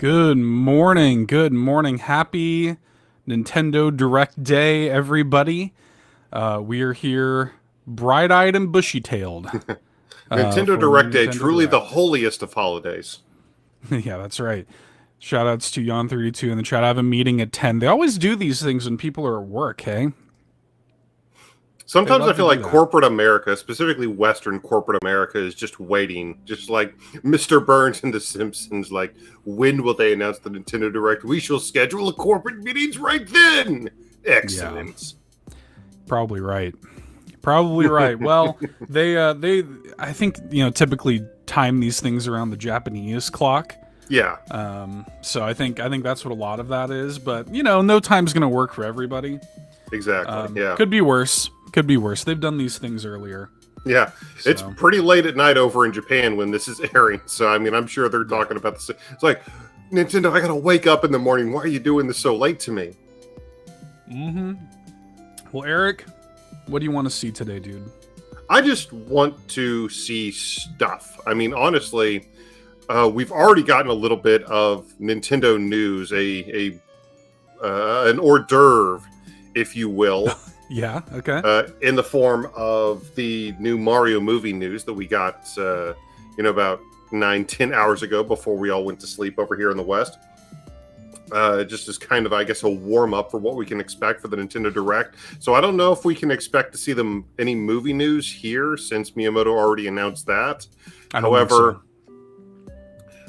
Good morning. Good morning. Happy Nintendo Direct Day, everybody. We are here bright-eyed and bushy-tailed Nintendo for Direct Day, Nintendo truly the Direct. holiest of holidays. Yeah, that's right. Shoutouts to Yon32 in the chat. I have a meeting at 10. They always do these things when people are at work, hey? They Sometimes I love to feel do like that. corporate America, specifically Western corporate America, is just waiting, just like Mr. Burns and The Simpsons. Like, when will they announce the Nintendo Direct? We shall schedule a corporate meetings right then. Yeah, Excellent. probably right. Probably right. Well, they I think, typically time these things around the Japanese clock. Yeah, So I think that's what a lot of that is. But no time's gonna work for everybody. exactly. Yeah, Could be worse. Could be worse. They've done these things earlier. yeah. It's So pretty late at night over in Japan when this is airing. So, I mean, I'm sure they're yeah. talking about this. It's like, Nintendo, I gotta wake up in the morning. Why are you doing this so late to me? Well, Eric, what do you want to see today, dude? I just want to see stuff. I mean, honestly, we've already gotten a little bit of Nintendo news, an hors d'oeuvre, if you will, Yeah. Okay. in the form of the new Mario movie news that we got, about 9-10 hours ago before we all went to sleep over here in the West. Just as kind of, I guess, a warm up for what we can expect for the Nintendo Direct. So I don't know if we can expect to see any movie news here since Miyamoto already announced that. I don't think However, so.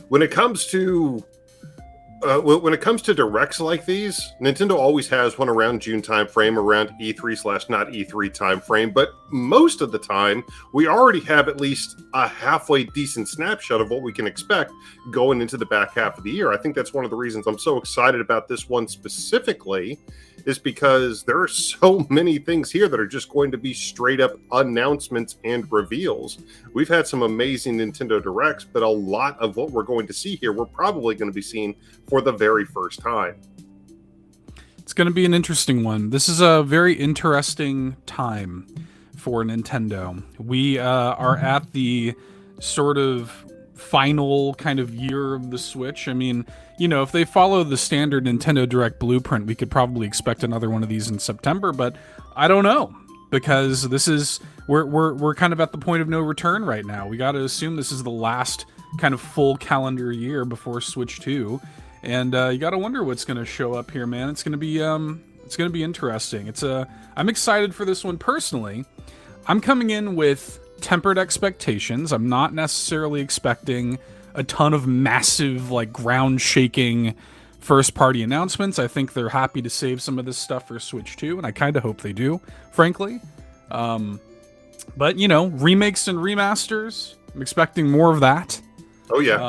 when it comes to directs like these, Nintendo always has one around June timeframe, around E3 / not E3 timeframe. But most of the time, we already have at least a halfway decent snapshot of what we can expect going into the back half of the year. I think that's one of the reasons I'm so excited about this one specifically, is because there are so many things here that are just going to be straight up announcements and reveals. We've had some amazing Nintendo Directs, but a lot of what we're going to see here, we're probably going to be seeing for the very first time. It's going to be an interesting one. This is a very interesting time for Nintendo. We are at the sort of final kind of year of the Switch. I mean, if they follow the standard Nintendo Direct blueprint, we could probably expect another one of these in September, but I don't know, because we're kind of at the point of no return right now. We got to assume this is the last kind of full calendar year before Switch 2. And you got to wonder what's going to show up here, man. It's going to be interesting. I'm excited for this one personally. I'm coming in with tempered expectations. I'm not necessarily expecting a ton of massive, like, ground-shaking first-party announcements. I think they're happy to save some of this stuff for Switch 2, and I kind of hope they do, frankly. But, remakes and remasters, I'm expecting more of that. Oh, yeah.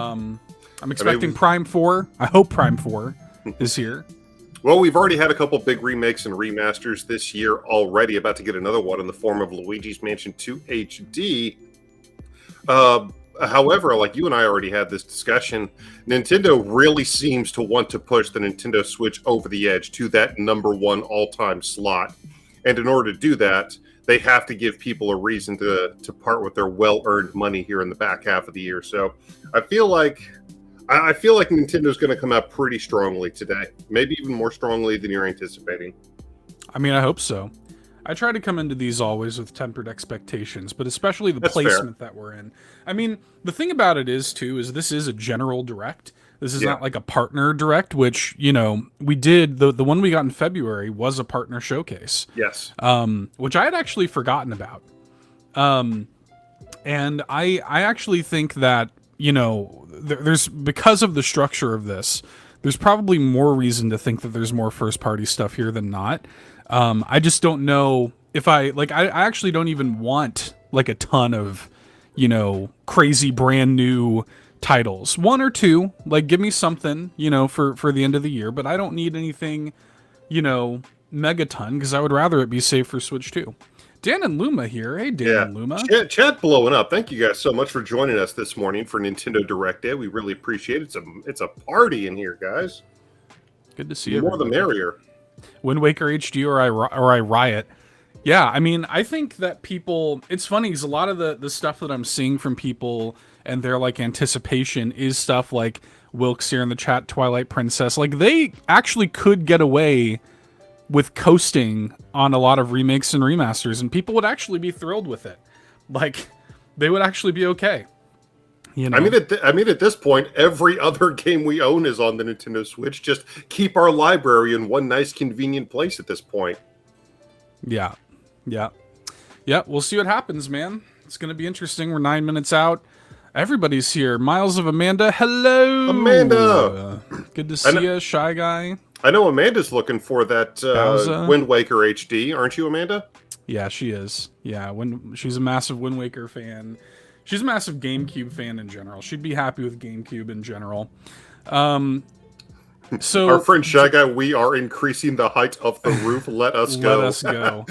I'm expecting Prime 4. I hope Prime 4 is here. Well, we've already had a couple big remakes and remasters this year already, about to get another one in the form of Luigi's Mansion 2 HD. However, like you and I already had this discussion, Nintendo really seems to want to push the Nintendo Switch over the edge to that #1 all-time slot. And in order to do that, they have to give people a reason to part with their well-earned money here in the back half of the year. So I feel like Nintendo's going to come out pretty strongly today, maybe even more strongly than you're anticipating. I mean, I hope so. I try to come into these always with tempered expectations, but especially the That's placement that we're in. I mean, the thing about it is, too, is this is a general direct. This is not like a partner direct, which, we did. The one we got in February was a partner showcase. Yes. Which I had actually forgotten about. And I actually think that, there's, because of the structure of this, there's probably more reason to think that there's more first party stuff here than not. I just don't know if I actually don't even want like a ton of, crazy brand new titles. One or two, like, give me something, for the end of the year, but I don't need anything, megaton, because I would rather it be safe for Switch 2. Dan and Luma here. Hey, Dan and Luma. Chat blowing up. Thank you guys so much for joining us this morning for Nintendo Direct Day. We really appreciate it. It's a party in here, guys. Good to see you. More the merrier. Wind Waker HD or I Riot. Yeah, I mean, I think that people... It's funny, because a lot of the stuff that I'm seeing from people and their, like, anticipation is stuff like Wilkes here in the chat, Twilight Princess. Like, they actually could get away with coasting on a lot of remakes and remasters, and people would actually be thrilled with it. Like, they would actually be okay. You know? I mean, at this point, every other game we own is on the Nintendo Switch. Just keep our library in one nice, convenient place at this point. Yeah. We'll see what happens, man. It's going to be interesting. We're 9 minutes out. Everybody's here. Miles of Amanda. Hello, Amanda. Good to see you, Shy Guy. I know Amanda's looking for that Wind Waker HD, aren't you, Amanda? Yeah, she is. Yeah, she's a massive Wind Waker fan. She's a massive GameCube fan in general. She'd be happy with GameCube in general. So our friend Shy Guy, we are increasing the height of the roof. Let us go. Let us go.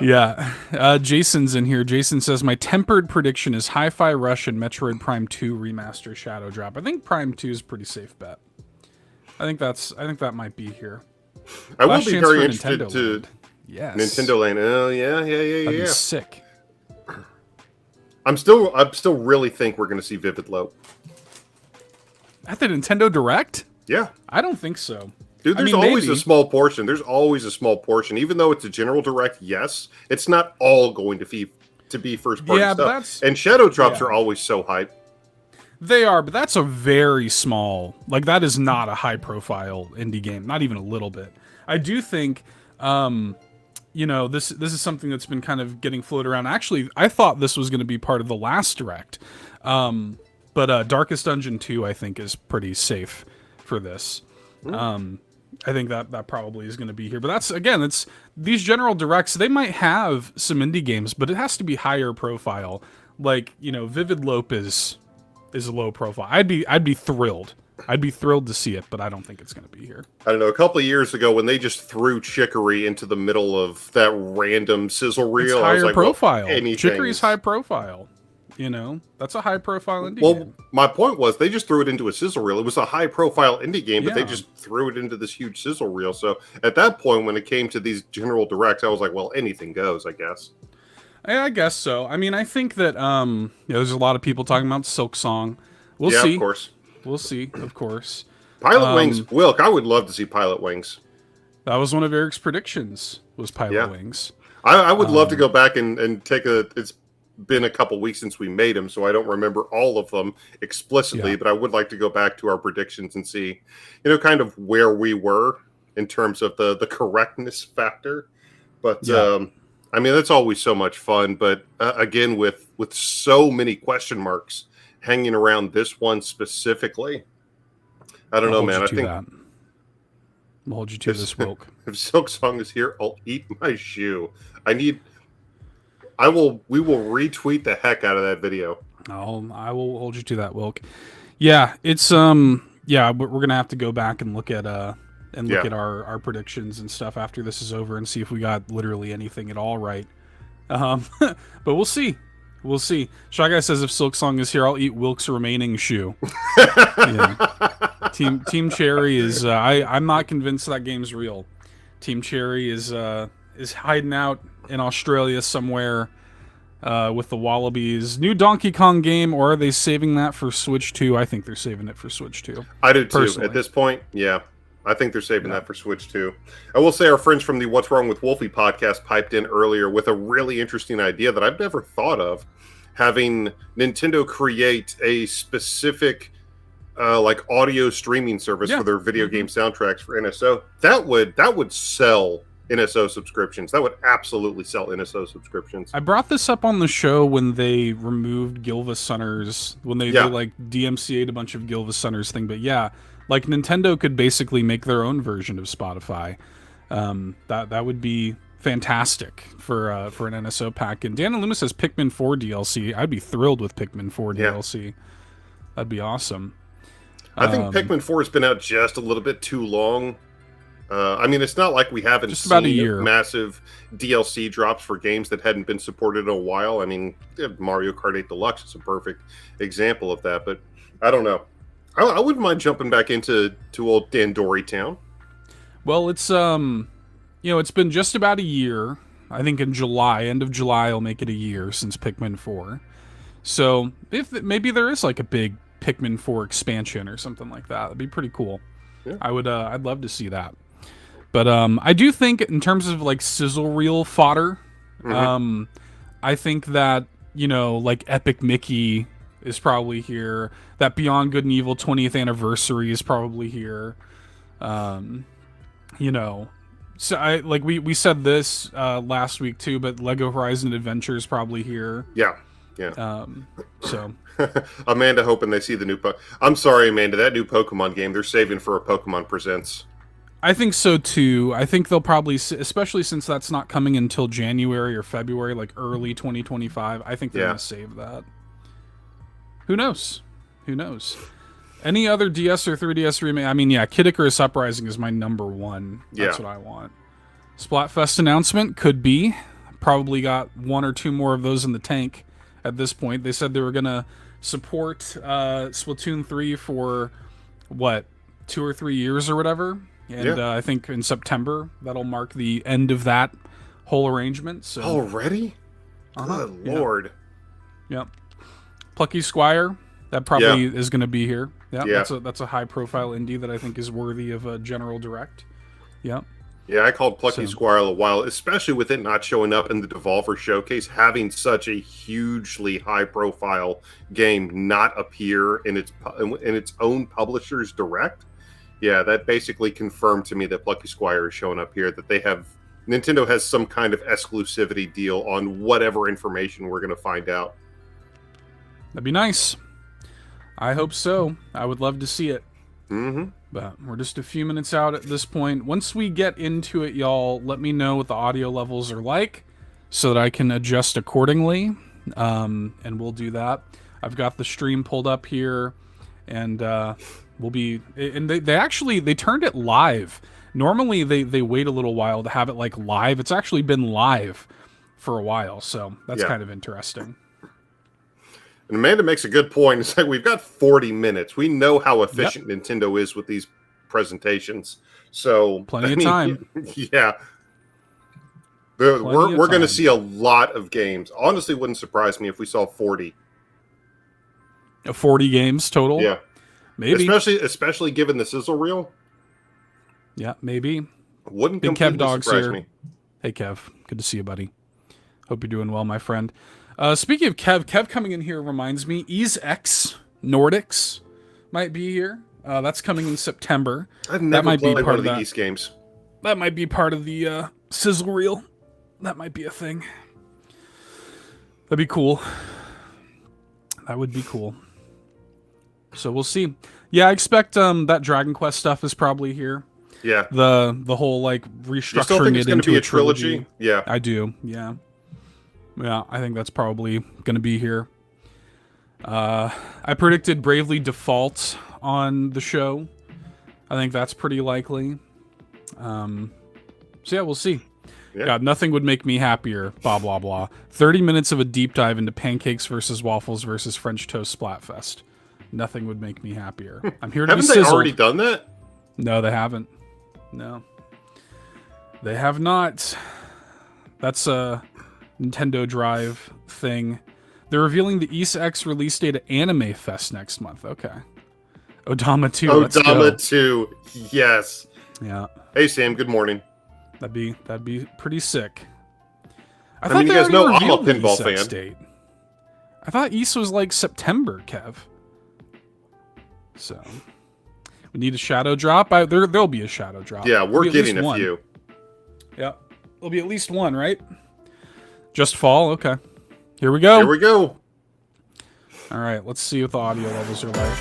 Yeah. Jason's in here. Jason says, my tempered prediction is Hi-Fi Rush and Metroid Prime 2 Remaster Shadow Drop. I think Prime 2 is a pretty safe bet. I think that might be here. I will be very interested to Yes. Nintendo Land. Oh yeah. That'd be sick. I'm still really think we're going to see Vivid Low. At the Nintendo Direct? Yeah. I don't think so. Dude, there's always a small portion. There's always a small portion. Even though it's a general direct, yes, it's not all going to be first party stuff. But that's, and Shadow Drops are always so hype. They are, but that's a very small, like, that is not a high profile indie game, not even a little bit. I do think this is something that's been kind of getting floated around. Actually, I thought this was going to be part of the last direct. But Darkest Dungeon 2 I think is pretty safe for this. I think that probably is going to be here. But it's these general directs, they might have some indie games, but it has to be higher profile. Like, Vivid Lope is low profile. I'd be thrilled. I'd be thrilled to see it, but I don't think it's going to be here. I don't know. A couple of years ago, when they just threw Chicory into the middle of that random sizzle reel, it's higher I was like, profile. Well, Chicory's high profile. That's a high profile indie game. My point was they just threw it into a sizzle reel. It was a high profile indie game, but they just threw it into this huge sizzle reel. So at that point, when it came to these general directs, I was like, well, anything goes, I guess. I guess so. I mean, I think that there's a lot of people talking about Silk Song. We'll see. Of course. We'll see, of course. Pilot Wings. Wilk, I would love to see Pilot Wings. That was one of Eric's predictions, was Pilot Wings. I would love to go back and take it's been a couple weeks since we made them, so I don't remember all of them explicitly, but I would like to go back to our predictions and see, kind of where we were in terms of the correctness factor. But, I mean, that's always so much fun. But, again, with so many question marks hanging around this one specifically, I don't know, man. I think I'll hold you to this, Wilk. If Silk Song is here, I'll eat my shoe. We will retweet the heck out of that video. I will hold you to that, Wilk. Yeah, it's we're gonna have to go back and look at our predictions and stuff after this is over and see if we got literally anything at all right. But we'll see. We'll see. Shy Guy says if Silk Song is here, I'll eat Wilk's remaining shoe. Team Cherry is. I'm not convinced that game's real. Team Cherry is hiding out in Australia somewhere with the Wallabies. New Donkey Kong game, or are they saving that for Switch 2? I think they're saving it for Switch 2. I do too. Personally. At this point, yeah. I think they're saving that for Switch 2. I will say our friends from the What's Wrong with Wolfie podcast piped in earlier with a really interesting idea that I've never thought of. Having Nintendo create a specific like audio streaming service for their video game soundtracks for NSO. That would sell NSO subscriptions. That would absolutely sell NSO subscriptions. I brought this up on the show when they removed Gilva Sunners, when they like DMCA'd a bunch of Gilva Sunners thing. But yeah, like Nintendo could basically make their own version of Spotify. That would be fantastic for an NSO pack. And Dan and Loomis says Pikmin 4 DLC. I'd be thrilled with Pikmin 4 DLC. That'd be awesome. I think Pikmin 4 has been out just a little bit too long. I mean, it's not like we haven't just about a year. Massive DLC drops for games that hadn't been supported in a while. I mean, Mario Kart 8 Deluxe is a perfect example of that. But I don't know. I wouldn't mind jumping back into old Dandori Town. Well, it's it's been just about a year. I think in July, end of July, will make it a year since Pikmin 4. So maybe there is like a big Pikmin 4 expansion or something like that. That'd be pretty cool. Yeah. I'd love to see that. But I do think in terms of like sizzle reel fodder, I think that, you know, like Epic Mickey is probably here. That Beyond Good and Evil 20th anniversary is probably here. You know, so I like we said this last week too, but Lego Horizon Adventure is probably here. Yeah. So Amanda hoping they see the new I'm sorry, Amanda, that new Pokemon game they're saving for a Pokemon Presents. I think so too. I think they'll probably, especially since that's not coming until January or February, like early 2025. I think they're gonna save that. Who knows? Who knows? Any other DS or 3DS remake? I mean, yeah, Kid Icarus Uprising is my number one. That's what I want. Splatfest announcement could be. Probably got one or two more of those in the tank at this point. They said they were gonna support Splatoon 3 for what, 2 or 3 years or whatever. And I think in September that'll mark the end of that whole arrangement. So already, good lord. Yep. Plucky Squire, that probably is going to be here. That's a high profile indie that I think is worthy of a general direct. Yep. Yeah, I called Plucky Squire a while, especially with it not showing up in the Devolver Showcase, having such a hugely high-profile game not appear in its own publisher's direct. Yeah, that basically confirmed to me that Plucky Squire is showing up here, that Nintendo has some kind of exclusivity deal on whatever information we're going to find out. That'd be nice. I hope so. I would love to see it. But we're just a few minutes out at this point. Once we get into it, y'all, let me know what the audio levels are like so that I can adjust accordingly. And we'll do that. I've got the stream pulled up here, and we'll be... And they turned it live. Normally, they wait a little while to have it like live. It's actually been live for a while, so that's kind of interesting. And Amanda makes a good point. It's like, we've got 40 minutes. We know how efficient Nintendo is with these presentations. So plenty of time. Yeah. We're going to see a lot of games. Honestly, wouldn't surprise me if we saw 40. 40 games total? Yeah. Maybe. Especially given the sizzle reel. Yeah, maybe. Wouldn't Big Kev Dog's surprise here. me. Hey, Kev. Good to see you, buddy. Hope you're doing well, my friend. Speaking of Kev coming in here reminds me, Ease X Nordics might be here. That's coming in September. I've never played one of the East games. That might be part of the sizzle reel. That might be a thing. That'd be cool. That would be cool. So we'll see. Yeah, I expect that Dragon Quest stuff is probably here. Yeah. The whole like restructuring you still think it's it into be a trilogy. Yeah. I do. Yeah. Yeah, I think that's probably going to be here. I predicted Bravely Default on the show. I think that's pretty likely. So yeah, we'll see. Yeah. God, nothing would make me happier. Blah, blah, blah. 30 minutes of a deep dive into pancakes versus waffles versus French toast Splatfest. Nothing would make me happier. I'm here to be sizzled. Haven't they already done that? No, they haven't. No. They have not. That's a Nintendo Drive thing. They're revealing the East X release date at Anime Fest next month. Okay. Odama 2. Odama 2. Yes. Yeah. Hey Sam, good morning. That'd be pretty sick. I mean, you guys know I'm a pinball fan. Date. I thought East was like September, Kev. So we need a shadow drop. There'll be a shadow drop. Yeah, we're getting a few. Yeah. There'll be at least one, right? Just fall? Okay. Here we go. Here we go. All right, let's see what the audio levels are like.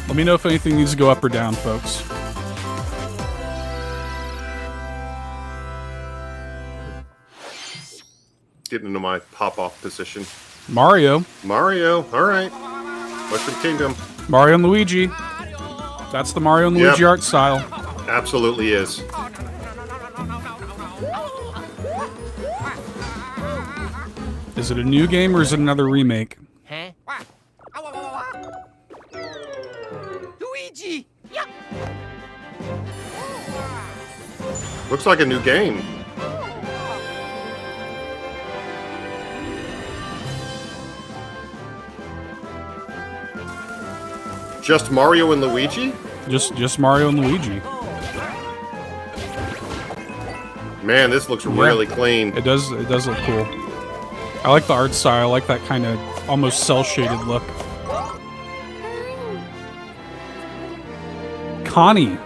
Let me know if anything needs to go up or down, folks. Getting into my pop-off position. Mario. All right. Mushroom Kingdom. Mario and Luigi. That's the Mario and Luigi art style. Absolutely is. Is it a new game or is it another remake? Huh? Luigi! Looks like a new game. Just Mario and Luigi? Just Mario and Luigi. Man, this looks really clean. It does look cool. I like the art style. I like that kind of almost cel-shaded look. Connie.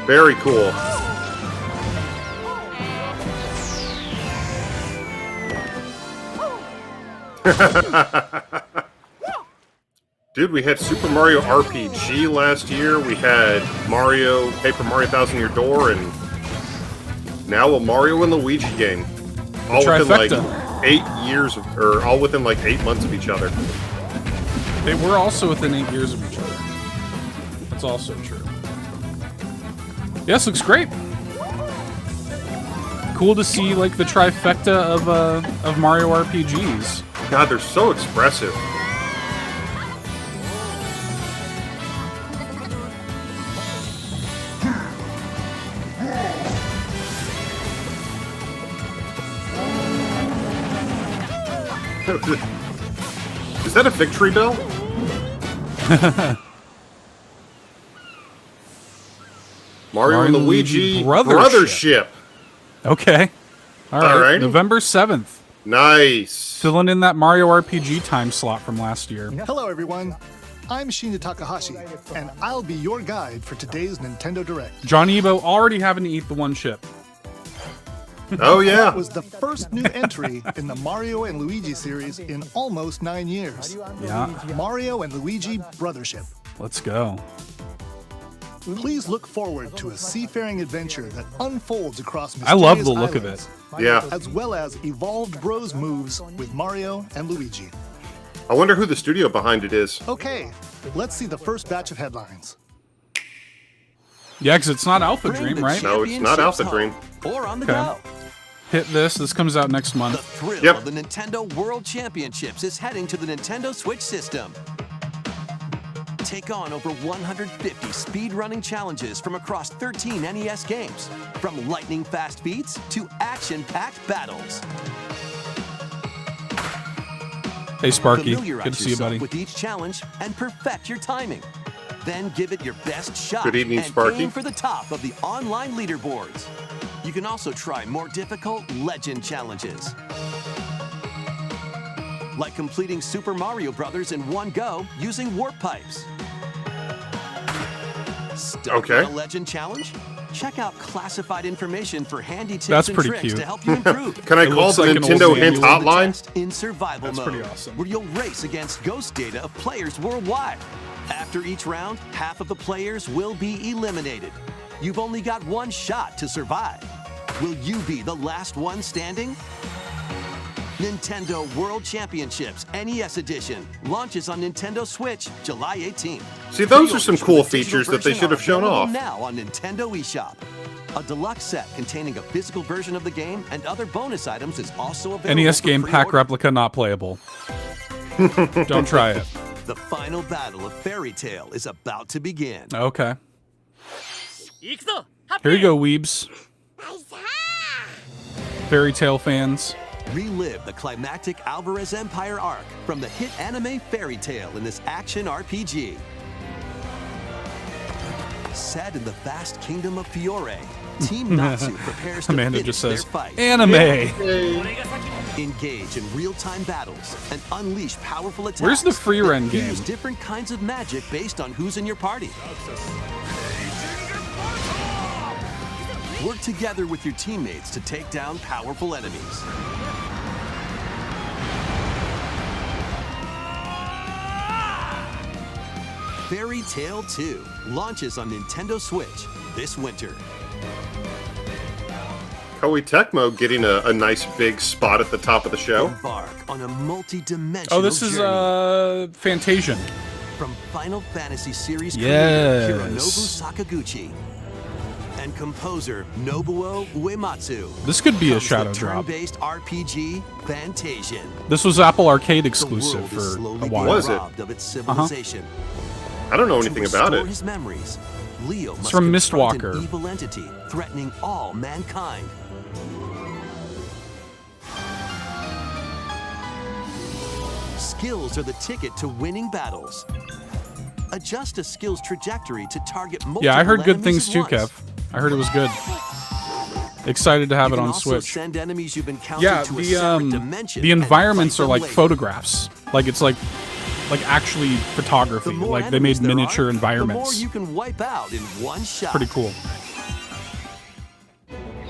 Very cool. Dude, we had Super Mario RPG last year. We had Paper Mario Thousand Year Door, and now a Mario and Luigi game. All within like 8 years, or all within like 8 months of each other. They were also within 8 years of each other. That's also true. Yes, looks great. Cool to see like the trifecta of Mario RPGs. God, they're so expressive. Is that a victory bell? Mario and Luigi Brothership. Okay. All right. Alrighty. November 7th. Nice. Filling in that Mario RPG time slot from last year. Hello, everyone. I'm Shinya Takahashi, and I'll be your guide for today's Nintendo Direct. John Ebo already having to eat the one chip. Oh, yeah. That was the first new entry in the Mario and Luigi series in almost 9 years. Yeah. Mario and Luigi Brothership. Let's go. Please look forward to a seafaring adventure that unfolds across I love the mysterious look of islands, it. Yeah. as well as evolved Bros moves with Mario and Luigi. I wonder who the studio behind it is. Okay, let's see the first batch of headlines. Yeah, because it's not Alpha Dream, right? No, it's not Alpha Dream. Or on the Okay. go. Hit this. This comes out next The month. thrill Yep. of the Nintendo World Championships is heading to the Nintendo Switch system. Take on over 150 speedrunning challenges from across 13 NES games, from lightning-fast feats to action-packed battles. Hey, Sparky. Familiarize Good to see you, yourself buddy. with each challenge and perfect your timing. Then give it your best shot. Good evening, and Sparky. aim for the top of the online leaderboards. You can also try more difficult legend challenges, like completing Super Mario Brothers in one go using warp pipes. Stuck Okay. on a legend challenge? Check out classified information for handy tips That's and pretty tricks cute. to help you improve. Can I It call looks the like an old Nintendo Hint manual. hotline? Test in survival That's mode, pretty awesome. where you'll race against ghost data of players worldwide. After each round, half of the players will be eliminated. You've only got one shot to survive. Will you be the last one standing? Nintendo World Championships NES Edition launches on Nintendo Switch July 18th. See, those are some Pre-orders for cool the digital features that they version should have are shown available off. now on Nintendo eShop. A deluxe set containing a physical version of the game and other bonus items is also available. NES for game pack pre-order. replica not playable. Don't try it. The final battle of Fairy Tail is about to begin. Okay. Here you go, weebs. Fairy Tail fans. Relive the climactic Alvarez Empire arc from the hit anime Fairy Tail in this action RPG. Set in the vast kingdom of Fiore, Team Natsu prepares to Amanda finish just their says, fight. anime. Engage in real-time battles and unleash powerful attacks. Where's the free that run game? Use different kinds of magic based on who's in your party. Work together with your teammates to take down powerful enemies. Fairy Tail 2 launches on Nintendo Switch this winter. Koei Tecmo getting a nice big spot at the top of the show. Embark on a multi-dimensional Oh, this is journey. Fantasian. From Final Fantasy series Yes. creator Hironobu Sakaguchi and composer Nobuo Uematsu. This could be a comes the shadow drop. turn-based RPG Fantasian. This was Apple Arcade The exclusive world is for slowly a being while. Was it? robbed of its civilization. I don't know To anything about restore it. his memories, Leo must from confront Mistwalker. an evil entity threatening all mankind. skills are the ticket to winning battles. Adjust a skill's trajectory to target multiple Yeah, I heard good enemies things at too, once. Kev. I heard it was good. Excited to have You it can on also Switch. send enemies you've encountered Yeah, to a separate dimension the and environments fight are them like later. photographs. Like it's like actually photography. The more Like they made enemies there miniature are, environments. The more you can wipe out in one shot. Pretty cool.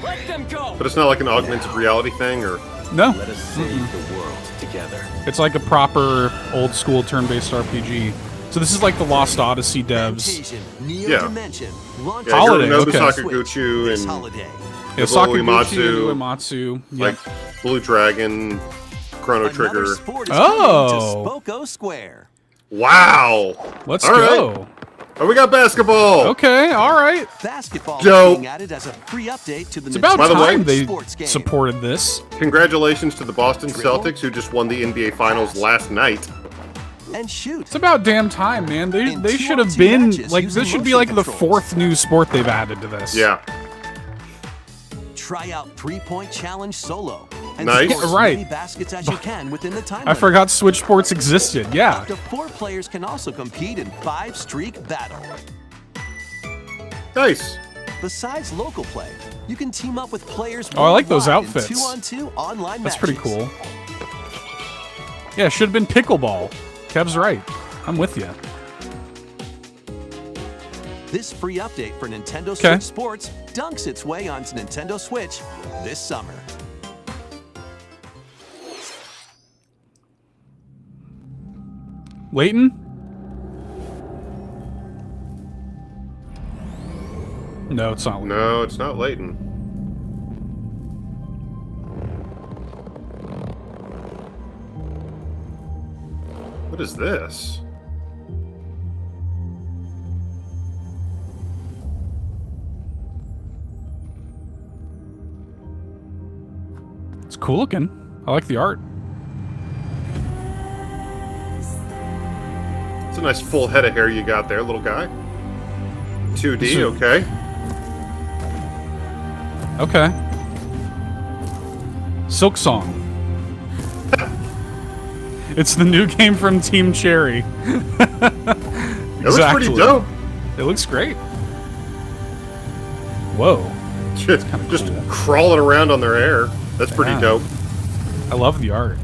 Let them go. But it's not like an augmented reality thing, or No, Let us save the world together. it's like a proper old school turn-based RPG. So this is like the Lost Odyssey devs. Fantasian, Neo Yeah. Dimension, launch yeah, Holiday, Nobu okay. Sakaguchi this and holiday. Yeah, Nobuo Sakaguchi and Uematsu, Uematsu. Yeah. like Blue Dragon, Chrono Another Trigger. sport is Oh. coming to Spoko Square. Wow! Let's All go. Oh, we got basketball. Okay, all right. Basketball Dope. is being added as a free update to the It's about By the way, time they sports game. supported this. Congratulations to the Boston Dribble. Celtics, who just won the NBA Finals last night. And shoot. It's about damn time, man. They In should have 2-on-2 been matches like using this should be motion like the controls. 4th new sport they've added to this. Yeah. Try out 3-point challenge solo. And Nice. score as Right. many baskets as you can within the time I limit. forgot Switch Sports existed. Yeah. Up to 4 players can also compete in 5-streak battle. Nice. Besides local play, you can team up with players Oh, I like those worldwide in outfits. 2-on-2 online That's matches. pretty cool. Yeah, should have been pickleball. Kev's right. I'm with you. This free update for Nintendo Okay. Switch Sports dunks its way onto Nintendo Switch this summer. Leighton? No, it's not. Leighton. No, it's not Leighton. What is this? It's cool looking. I like the art. It's a nice full head of hair you got there, little guy. 2D, okay. Okay. Silk Song. It's the new game from Team Cherry. It looks pretty dope. It looks great. Whoa. Just cool. crawling around on their hair. That's pretty Yeah. dope. I love the art.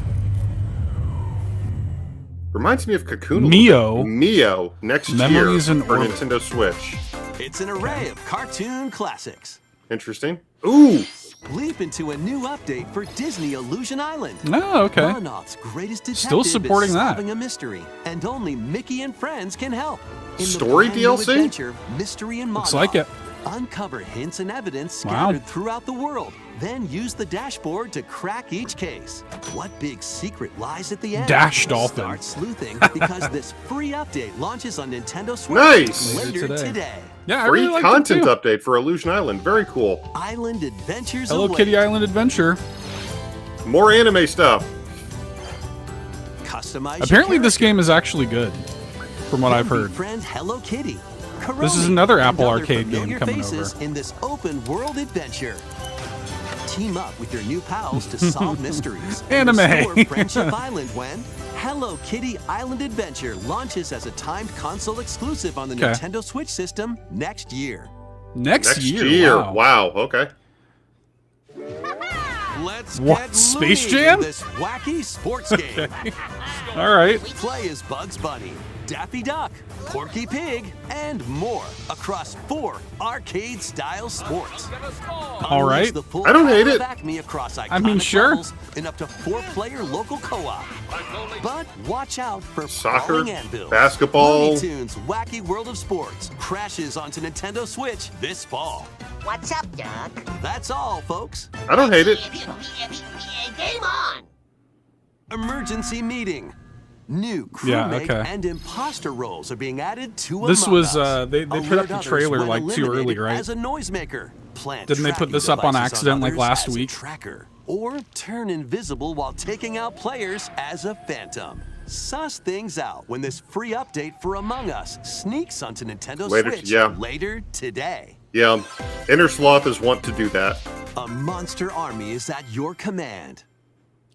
Reminds me of Cocoon. Neo. Neo next Memories year in for Orbit. Nintendo Switch. It's an array of cartoon classics. Interesting. Ooh, Leap into a new update for Disney Illusion Island. Oh, okay. Ronoff's greatest detective Still supporting is that. solving a mystery, and only Mickey and friends can help. In Story the brand new DLC? adventure, Mystery and Looks Monoff, like it. uncover hints and evidence Wow. scattered throughout the world. Then use the dashboard to crack each case. What big secret lies at the end? Dash Dolphin. Start sleuthing because this free update launches on Nintendo Switch Nice. later Today. today. Yeah, I free really like content it too. update for Illusion Island. Very cool. Island Adventures Hello await. Kitty Island Adventure. More anime stuff. Customize your Apparently this character. game is actually good, from what I've heard. Befriend Hello Kitty. This is Kuromi, another and Apple other Arcade game familiar coming faces over. in this open world adventure. Team up with your new pals to solve mysteries. and Anime. restore Friendship Island when Hello Kitty Island Adventure launches as a timed console exclusive on the Okay. Nintendo Switch system next year. Next Next year. year. Wow. Wow. Okay. Let's What, get Space Looney Jam? in this wacky sports game. All right. Play as Bugs Bunny, Daffy Duck, Porky Pig, and more across 4 arcade-style sports. All right. Unleash the full I don't hate power it. of Acme across mean, iconic sure. levels in up to 4-player local co-op. But watch out for Soccer, falling anvils. basketball. Looney Tunes Wacky World of Sports crashes onto Nintendo Switch this fall. What's up, Doc? That's all, folks. I don't hate it. Game on! Emergency meeting. New Yeah, crewmate okay. and imposter roles are being added to This Among was, Us. they put Alert up the others trailer, when like, too early, eliminated right? As a noisemaker. Plant Didn't they put tracking this up on devices accident, like, others last as a week? Tracker, or turn invisible while taking out players as a phantom. Suss things out when this free update for Among Us sneaks onto Nintendo Later- Switch yeah. later today. Yeah. Inner Sloth is want to do that. A monster army is at your command.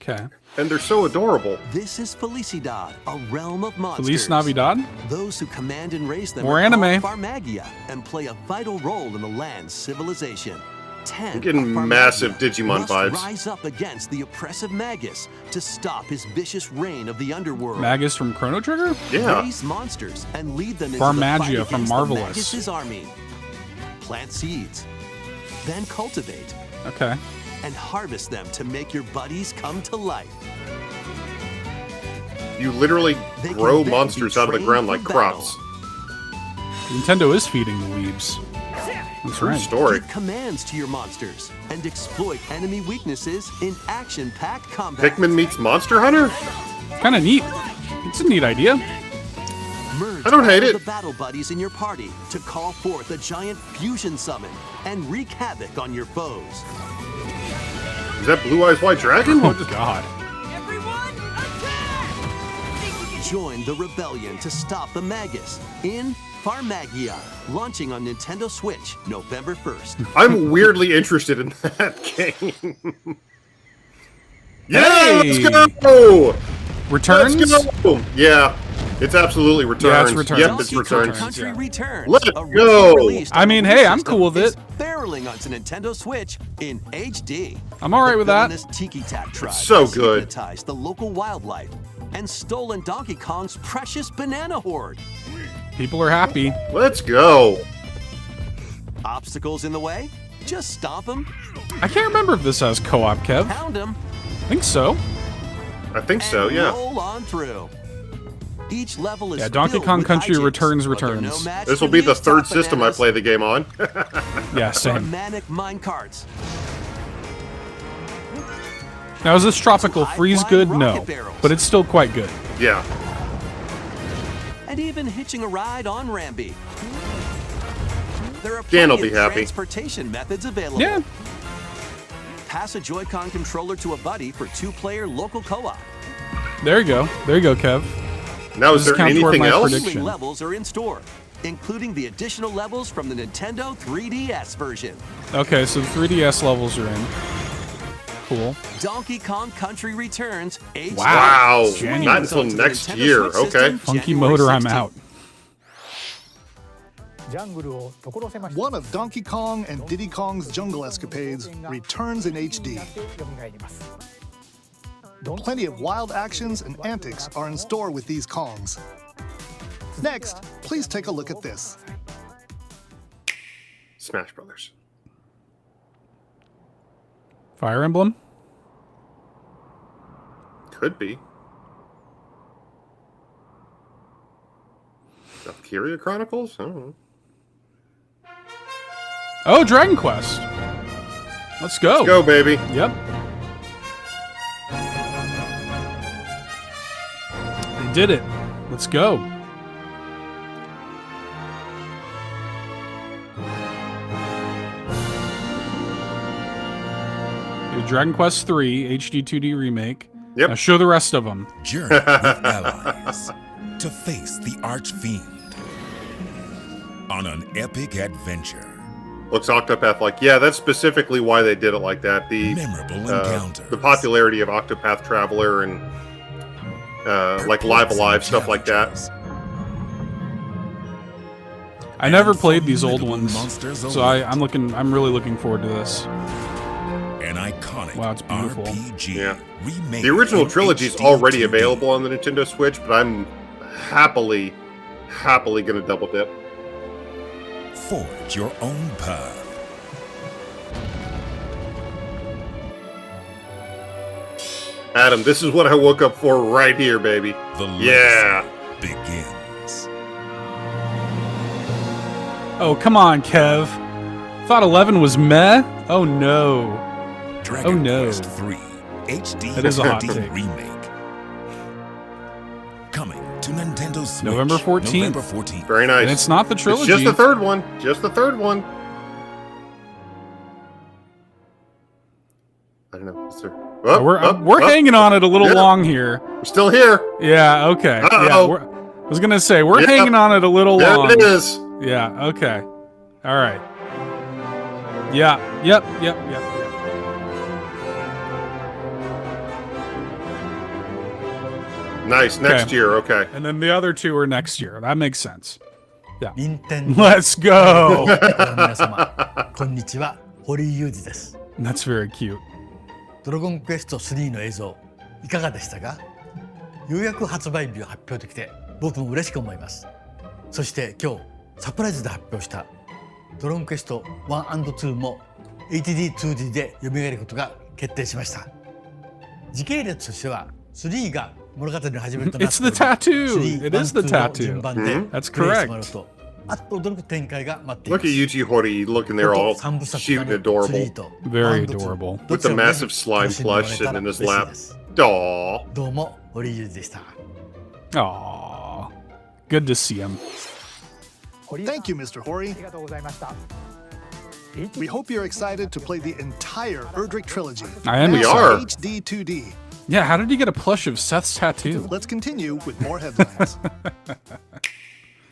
Okay. And they're so adorable. This is Felicidad, a realm of monsters. Feliz Navidad? Those who command and raise them More are anime. called Farmagia and play a vital role in the land's civilization. 10 I'm getting of Farmagia massive Digimon must vibes. rise up against the oppressive Magus to stop his vicious reign of the underworld. Magus from Chrono Trigger? Yeah. Raise monsters and lead them into Farmagia the fight from against Marvelous. the Magus' army. Plant seeds, then cultivate Okay. and harvest them to make your buddies come to life. You literally They can grow then monsters be out of the trained ground for like battle. crops. Nintendo is feeding the weebs. That's True right. story. Give commands to your monsters and exploit enemy weaknesses in action-packed combat. Pikmin meets Monster Hunter? Kind of neat. It's a neat idea. Merge I don't hate all it. the battle buddies in your party to call forth a giant fusion summon and wreak havoc on your foes. Is that Blue Eyes White Dragon? Oh, God. Join the rebellion to stop the Magus in Farmagia, launching on Nintendo Switch November 1st. I'm weirdly interested in that game. Yeah, Hey! let's go! Returns? Let's go! Yeah, it's absolutely Returns. Yeah, it's Returns. Yep, it's Donkey Kong Returns. Country yeah. Returns. Let's a go! released I mean, hey, I'm cool with is it. barreling onto Nintendo Switch in HD. I'm all right with that. This Tiki Tac tribe so has good. hypnotized the local wildlife and stolen Donkey Kong's precious banana hoard. People are happy. Let's go. Obstacles in the way? Just stomp them, I can't remember if this has co-op, Kev. pound them, I think so. I think so, and yeah. roll on through. Each level is Yeah, Donkey filled Kong with Country hijinks, returns. but they're no match This for will be the these third top system I bananas play the game on. Yeah, or same. manic mine carts. Now, is this Tropical Freeze good? No. rocket barrels. But it's still quite good. Yeah. And even hitching a ride on Rambi. There are Dan will plenty be of happy. transportation methods available. Yeah. Pass a Joy-Con controller to a buddy for 2-player local co-op. There you go. There you go, Kev. Now, is Does this there count toward anything my else? prediction? Dueling levels are in store, including the additional levels from the Nintendo 3DS version. Okay, so the 3DS levels are in. Cool. Donkey Kong Country Returns HD. Wow. January. Not until Onto the next Nintendo year. Switch Okay. system, Funky January motor, I'm 16th. out. One of Donkey Kong and Diddy Kong's jungle escapades returns in HD. Plenty of wild actions and antics are in store with these Kongs. Next, please take a look at this. Smash Brothers. Fire Emblem? Could be. Valkyria Chronicles? I don't know. Oh, Dragon Quest. Let's go. Let's go, baby. Yep. They did it. Let's go. Dragon Quest 3 HD 2D remake. Yep. Now show the rest of them. Journey with allies to face the Archfiend on an epic adventure. Looks Octopath like, yeah, that's specifically why they did it like that. Memorable encounters. The popularity of Octopath Traveler and like Live Alive, stuff like that. I never played these old formidable ones, monsters so await. I'm really looking forward to this. An iconic Wow, it's beautiful. RPG Yeah. remake. The original in trilogy is HD already 2D. available on the Nintendo Switch, but I'm happily going to double dip. Forge your own path. Adam, this is what I woke up for right here, baby. The Yeah. legacy begins. Oh, come on, Kev. Thought 11 was meh? Oh no. Dragon Oh, no. Quest 3 HD That is a hot 2D take. remake. Coming to Nintendo Switch. November 14th. November 14th. Very nice. And it's not the It's trilogy. just the third one. Just the third one. I don't know. Is there... Oh, We're hanging on it a little Yeah. long here. We're still here. Yeah, okay. Yeah, Uh-oh. I was gonna say we're Yep. hanging on it a little There long. it is. Yeah, okay. All right. Yeah, yep. Nice. Next Okay. year. Okay. And then the other two are next year. That makes sense. Yeah. 任天堂 Let's go. の皆様、こんにちは、堀井裕二です。 That's very cute. ドラゴンクエスト3の映像、いかがでしたか？ようやく発売日を発表できて、僕も嬉しく思います。そして今日、サプライズで発表したドラゴンクエスト 1&2 も 8D、2D で蘇ることが決定しました。時系列としては3が物語の始まりとなって It's the tattoo. 3、It is the 1、2の tattoo. 順番で That's プレイしても correct. らうと、あっと驚く展開が待ってい Look ます。 at Yuji Horii looking there all 三部作 cute の and adorable 3と Very 1&2 adorable. ど with ち the らも massive slime 楽しんでもら plush えた sitting ら in 嬉 his しい lap. です。 Aww. どうも堀井裕二でした。 Aww. Good to see him. Thank you, Mr. Hori. We hope you're excited to play the entire Erdrick trilogy. I am Now We excited. are. HD 2D. Yeah, how did he get a plush of Seth's tattoo? Let's continue with more headlines.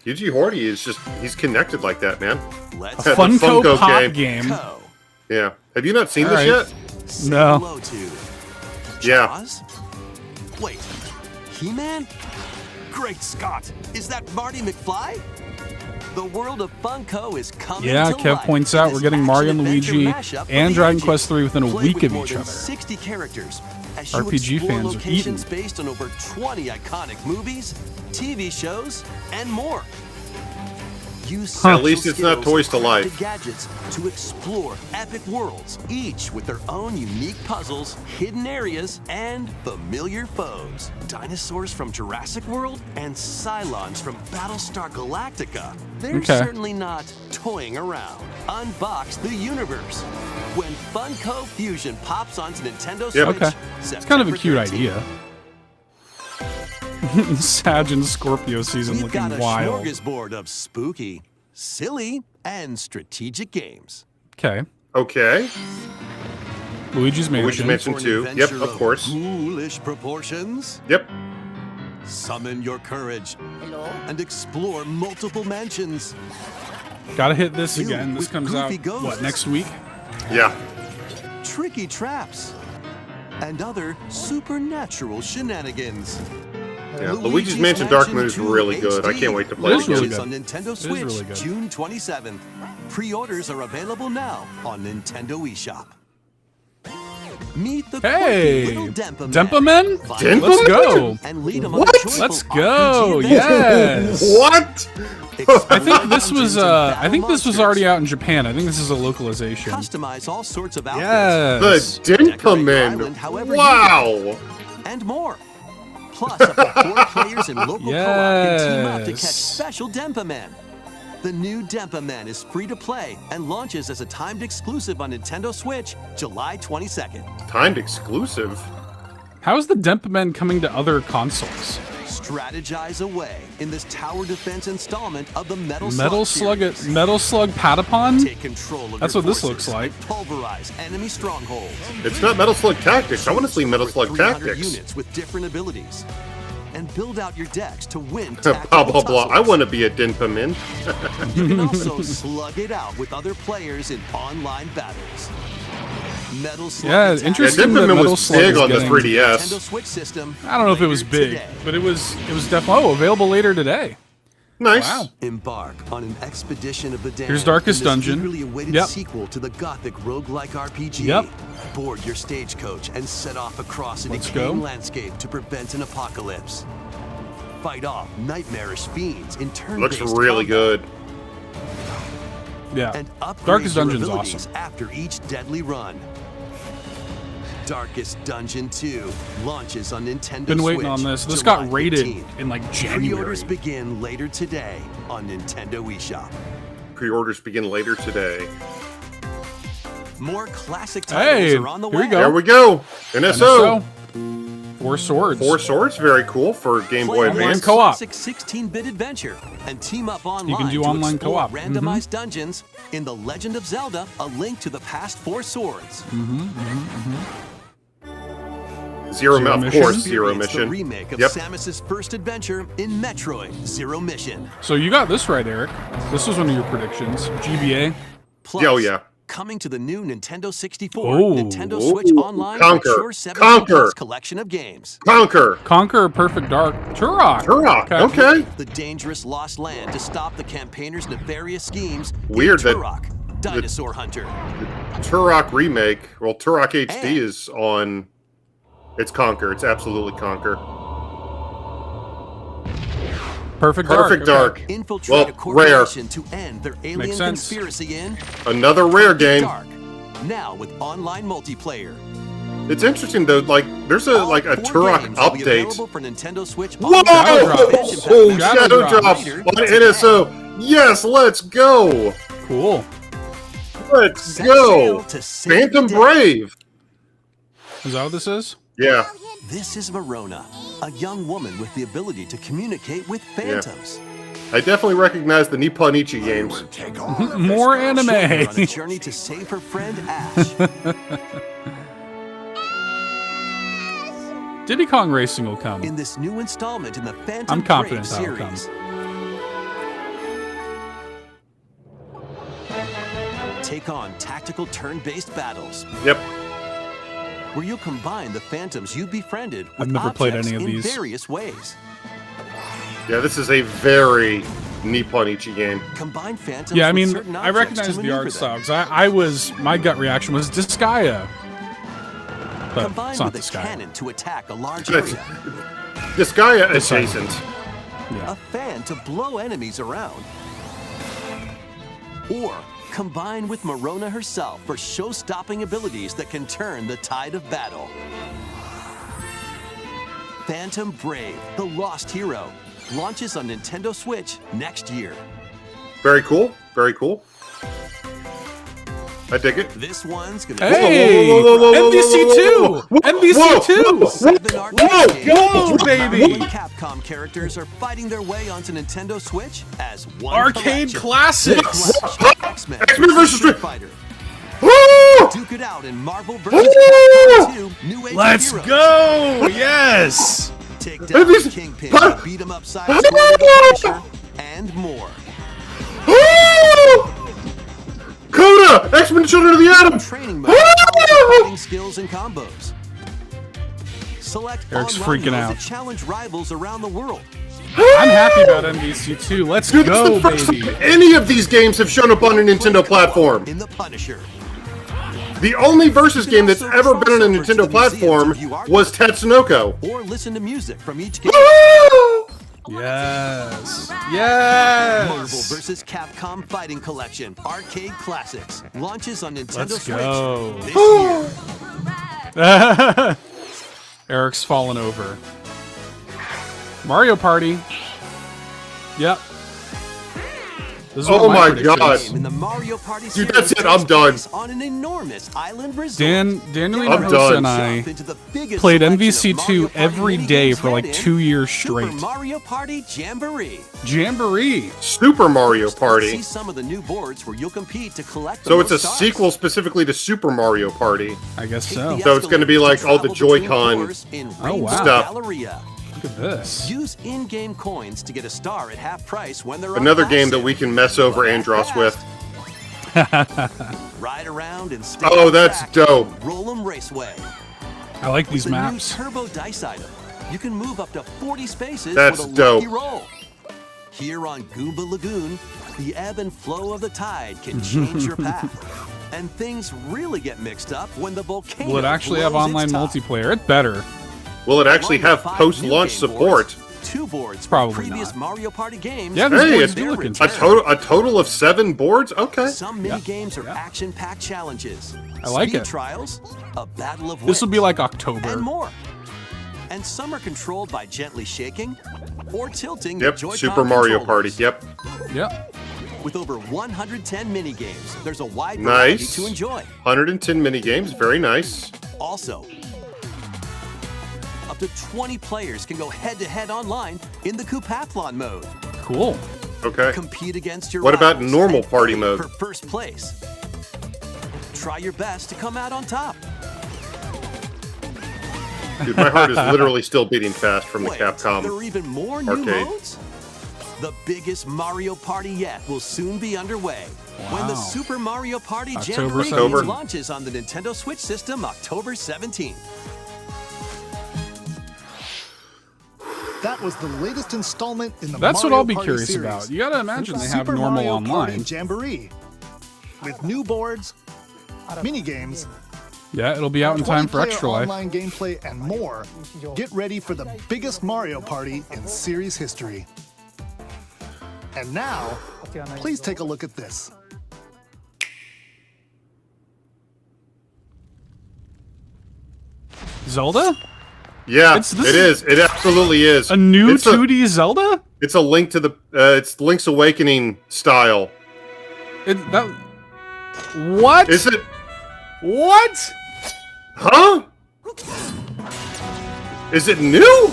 Yuji Horii is just—he's connected like that, man. Let's The Funko Funko Pop game. game. go. Yeah. Have you not seen All this right. yet? Say No. hello to Yeah. Jaws? Wait, He-Man? Great Scott! Is that Marty McFly? The world of Funko is coming Yeah, to Kev life points in out this we're getting Mario and action-adventure Luigi mashup of and the Dragon ages. Quest 3 within a Play week with of more each than other. 60 characters as you RPG explore fans are locations eating. based on over 20 iconic movies, TV shows, and more. Use At least social it's not skills Toys to and Life. crafted gadgets to explore epic worlds, each with their own unique puzzles, hidden areas, and familiar foes. Dinosaurs from Jurassic World and Cylons from Battlestar Galactica. They're Okay. certainly not toying around. Unbox the universe. When Funko Fusion pops onto Nintendo Switch, Yep. Okay. It's kind of a September cute 13th. idea. Sag and Scorpio season We've got looking a wild. smorgasbord of spooky, silly, and strategic games. Okay. Okay. Luigi's Luigi's Mansion. Mansion For an 2. Yep, adventure of course. Ghoulish proportions. Yep. Summon your courage Hello? and explore multiple mansions. Gotta hit this Filled again. This with comes out, goofy what, ghosts. next week? Yeah. Tricky traps, and other supernatural shenanigans. Yeah. Luigi's Mansion Dark Moon is 2 really good. I HD can't wait to play It it is really again. good. on Nintendo It is Switch really good. June 27th. Pre-orders are available now on Nintendo eShop. Meet the Hey! quirky little Denpa Men. Denpa Men? Find Denpa them Let's go. and lead them What? on a joyful Let's go. RPG Yes. What? I think this was I think this was already out in Japan. I think this is a localization. Customize all sorts of The outfits. Yes. Denpa Decorate your Men. island however you Wow. and more. Plus, up to 4 players in local co-op can team up to catch Yes. special Denpa Men. The new Denpa Men is free to play and launches as a timed exclusive on Nintendo Switch July 22nd. Timed exclusive. How is the Denpa Men coming to other consoles? Strategize away in this tower defense installment of the Metal Slug series. Metal Slug Patapon? Take control of That's your what this forces looks like. and pulverize enemy strongholds. It's not Metal Slug Tactics. I want to see Metal Over Slug 300 Tactics. units with different abilities. And build out your decks to win Blah, tactical blah, blah. I tussles. want to be a Denpa Min. You can also slug it out with other players in online battles. Metal Slug Yeah, Attack interesting Denpa that Men Metal was Slug big is on the getting- 3DS. Nintendo Switch system. I don't know if it was later big, today. but it was definitely available later today. Nice. Wow. Embark on an expedition of the damned. Here's Darkest in this Dungeon. eagerly awaited Yep. sequel to the gothic roguelike RPG. Yep. Board your stagecoach and set off across a Let's decaying go. landscape to prevent an apocalypse. Fight off nightmarish fiends in turn-based Looks really combat. good. Yeah. And upgrade Darkest your Dungeon's abilities awesome. after each deadly run. Darkest Dungeon 2 launches on Nintendo Been waiting Switch on this. This July got rated 15th. in like January. Pre-orders begin later today on Nintendo eShop. Pre-orders begin later today. More classic titles Hey, are on the here way. we go. There we go. NSO. Four Swords. Four Swords, very cool for Game Boy Play Online Advance. co-op. classic 16-bit adventure and team up online You can do to online explore co-op. randomized dungeons in The Legend of Zelda: A Link to the Past 4 Swords. Zero Zero Of Mission? course, Zero Experience the Mission. remake of Yep. Samus's first adventure in Metroid: Zero Mission. So you got this right, Eric. This was one of your predictions. GBA. Plus, Oh, yeah. Coming to the new Nintendo 64, Oh. Nintendo Switch Ooh, Online, Conquer, mature 17 Conquer. plus collection of games. Conquer. Conquer Perfect Dark. Turok. Turok. Okay. The dangerous lost land to stop the campaigners' nefarious schemes. in Weird that Turok, Dinosaur Hunter. Turok remake. Well, Turok HD And- is on. It's Conquer. It's absolutely Conquer. Perfect Dark. Perfect okay. Dark. Infiltrate Well, a corporation to end their alien Makes sense. conspiracy in Another rare game. Dark. Now with online multiplayer. It's interesting though. Like, there's a All like a 4 Turok games will be update. available for Nintendo Switch Whoa! Shadow Drop. Oh, Shadow Shadow Drop. Drop on NSO. Yes, let's go. Cool. Let's Set go. sail to save the Phantom day. Brave. Is that what this is? Yeah. This is Verona, a young woman with the ability to communicate with phantoms. I definitely recognize the Nipponichi games. More She'll be on a anime. journey to save her friend Ash. Diddy Kong Racing will come. in this new installment in the Phantom I'm confident Brave that'll come. series. Take on tactical turn-based battles Yep. where you'll combine the phantoms you befriended with I've never played objects any of in these. various ways. Yeah, this is a very Nipponichi game. Combine phantoms Yeah, I with mean, certain I objects recognize to the maneuver art them. style. 'Cause my gut reaction was Disgaea. But Combine it's not with a Disgaea. cannon to attack a large That's- area. Disgaea adjacent. Yeah. A fan to blow enemies around. Or combine with Marona herself for show-stopping abilities that can turn the tide of battle. Phantom Brave, the Lost Hero, launches on Nintendo Switch next year. Very cool. Very cool. I dig it. This one's gonna Hey! Whoa, whoa, whoa, whoa, whoa, MVC2! whoa, whoa, whoa, MVC2! whoa, Seven arcade whoa, games go, featuring baby! Marvel and Capcom characters are fighting their way onto Nintendo Switch as one Arcade collection. classics! Flash, X-Men, X-Men versus Street Street- Fighter. Woo! Duke it out in Marvel vs. Woo! Capcom 2, New Age Let's Heroes. go! Yes! Take down This- the Kingpin, beat 'em up side scroll with the Punisher, and more. Woo! Coda! X-Men Children of the Atom! Training mode, powerful fighting skills and combos. Select Eric's online freaking modes out. that challenge rivals around the world. I'm happy about MVC2. Let's Dude, this go, is the first baby. time any of these games have shown up on a Nintendo platform. In the Punisher. The only Versus game that's ever been on a Nintendo platform was Tatsunoko. Or listen to music from each game. Woo! Yes. Marvel Yes. vs. Capcom Fighting Collection Arcade Classics launches on Nintendo Let's Switch go. this year. Eric's fallen over. Mario Party. Yep. This is Oh one of my predictions. God. In the Mario Party Dude, series that's it, takes I'm done. place on an enormous island resort. Daniel I'm Hinojosa done. and I Jump into the biggest played selection of MVC2 Mario Party every mini day games for like yet in 2 years Super straight. Mario Party Jamboree. Jamboree. Super Mario See Party. some of the new boards where you'll compete to collect the So it's a most stars. sequel specifically to Super Mario Party. I guess Take so. the So it's gonna be like escalators to all the travel between Joy-Con floors in Oh, Rainbow wow. Stuff. Galleria. Look at this. Use in-game coins to get a star at half price when they're on Another flash game that sale. we can mess over Andros with. Ride around and stay Oh, on that's track dope. on Roll 'em Raceway. I like these The maps. new Turbo Dice item. You can move up to 40 spaces That's with a dope. lucky roll. Here on Goomba Lagoon, the ebb and flow of the tide can change your path. And things really get mixed up when the volcano Will it actually have blows its online top. multiplayer? It better. Will it actually Along with have 5 post-launch new game support? boards, 2 boards Probably from previous not. Mario Party games. Yeah, these Hey, boards it's do look a interesting. total of 7 boards? Okay. Some mini Yeah. games are Yeah. action-packed challenges. I like speed it. trials, a battle of This will be wits, like and October. more. And some are controlled by gently shaking or tilting the Yep, Joy-Con Super Mario Party. controllers. Yep. Yep. With over 110 mini games, there's a wide variety Nice. to enjoy. 110 mini games. Very nice. Also, up to 20 players can go head-to-head online in the Coupathlon mode. Cool. Okay. Compete against your What about rivals normal and party aim mode? for first place. Try your best to come out on top. Dude, my heart is literally still beating fast from the Wait, there Capcom. are even more new arcade. modes? The biggest Mario Party yet will soon be underway when the Wow. Super Mario Party October Jamboree 17th. launches on the Nintendo Switch system October 17th. That was the latest installment in the That's what Mario I'll be Party curious series. about. You gotta imagine they have Super normal Mario Party online. Jamboree. With new boards, mini games, Yeah, it'll be out in time for 20-player Extra Life. online gameplay, and more. Get ready for the biggest Mario Party in series history. And now, please take a look at this. Zelda? Yeah, This it is. It absolutely is. A new It's 2D Zelda? It's a Link to the. It's Link's Awakening style. What? Is it? What? Huh? Is it new?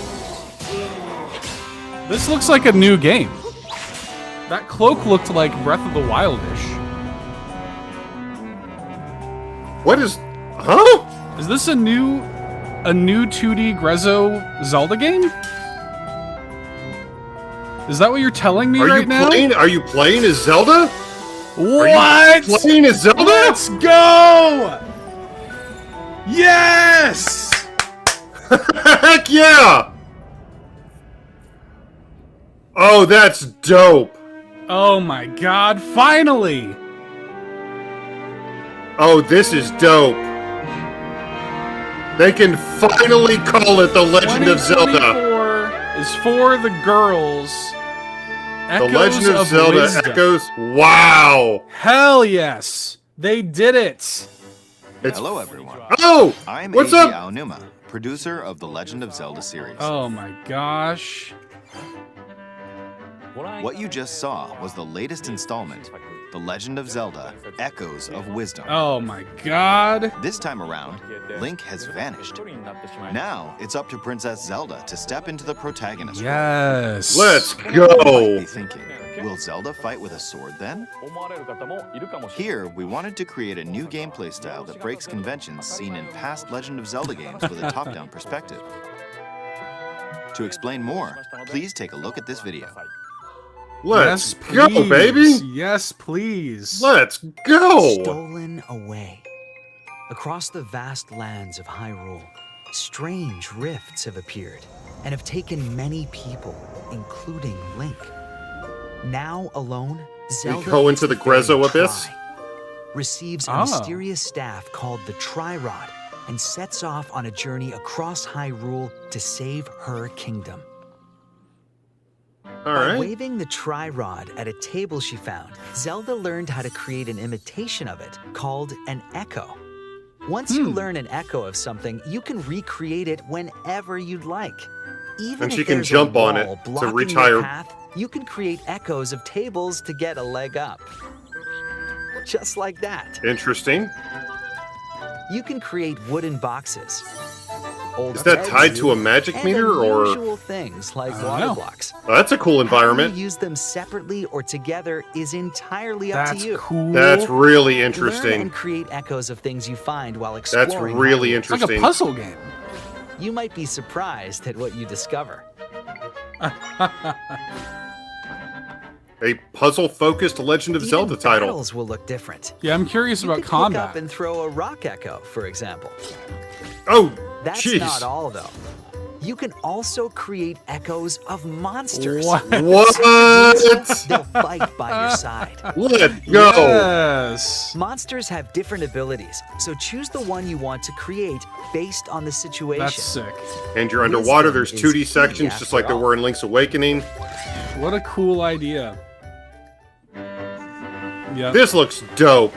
This looks like a new game. That cloak looked like Breath of the Wildish. What is? Huh? Is this a new 2D Grezzo Zelda game? Is that what you're telling me right now? Are you playing as Zelda? What? Playing as Zelda? Let's go! Yes! Heck yeah! Oh, that's dope. Oh my god, finally! Oh, this is dope. They can finally call it The Legend of Zelda. 2024 is for the girls. The Echoes Legend of Zelda Wisdom. Echoes. Wow. Hell yes! They did it! Hello, everyone. Oh! I'm What's Eiji up? Aonuma, producer of the Legend of Zelda series. Oh my gosh. What you just saw was the latest installment, The Legend of Zelda Echoes of Wisdom. Oh my god. This time around, Link has vanished. Now, it's up to Princess Zelda to step into the protagonist role. Yes. Let's You might go. be thinking, will Zelda fight with a sword then? Here, we wanted to create a new gameplay style that breaks conventions seen in past Legend of Zelda games with a top-down perspective. To explain more, please take a look at this video. Let's Yes, go, please. baby. Yes, please. Let's go. Stolen away. Across the vast lands of Hyrule, strange rifts have appeared and have taken many people, including Link. Now alone, Zelda go into the Grezzo Tri, abyss? receives a mysterious staff called the Tri-Rod and sets off on a journey across Hyrule to save her kingdom. All By right. waving the Tri-Rod at a table she found, Zelda learned how to create an imitation of it called an echo. Once you learn an echo of something, you can recreate it whenever you'd like. Even And if she can there's a jump on it wall to blocking reach your higher. path, you can create echoes of tables to get a leg up. Just like that. Interesting. You can create wooden boxes. Old Is that beds, tied to a magic and meter, or? unusual things like don't water know. blocks. Oh, that's a cool How environment. you use them separately or together is entirely up That's to you. cool. That's really Learn interesting. and create echoes of things you find while exploring. That's really Hyrule. It's like a interesting. puzzle game. You might be surprised at what you discover. A puzzle-focused Legend of Even Zelda title. battles will look different. Yeah, I'm curious You about could pick up combat. and throw a rock echo, for example. Oh, That's jeez. not all, though. You can also create echoes of monsters. What? What? They'll fight by your side. Let's go. Yes. Monsters have different abilities, so choose the one you want to create based on the situation. That's sick. And you're underwater. Wisdom There's is 2D key sections, just after like there all. were in Link's Awakening. What a cool idea. Yeah. This looks dope.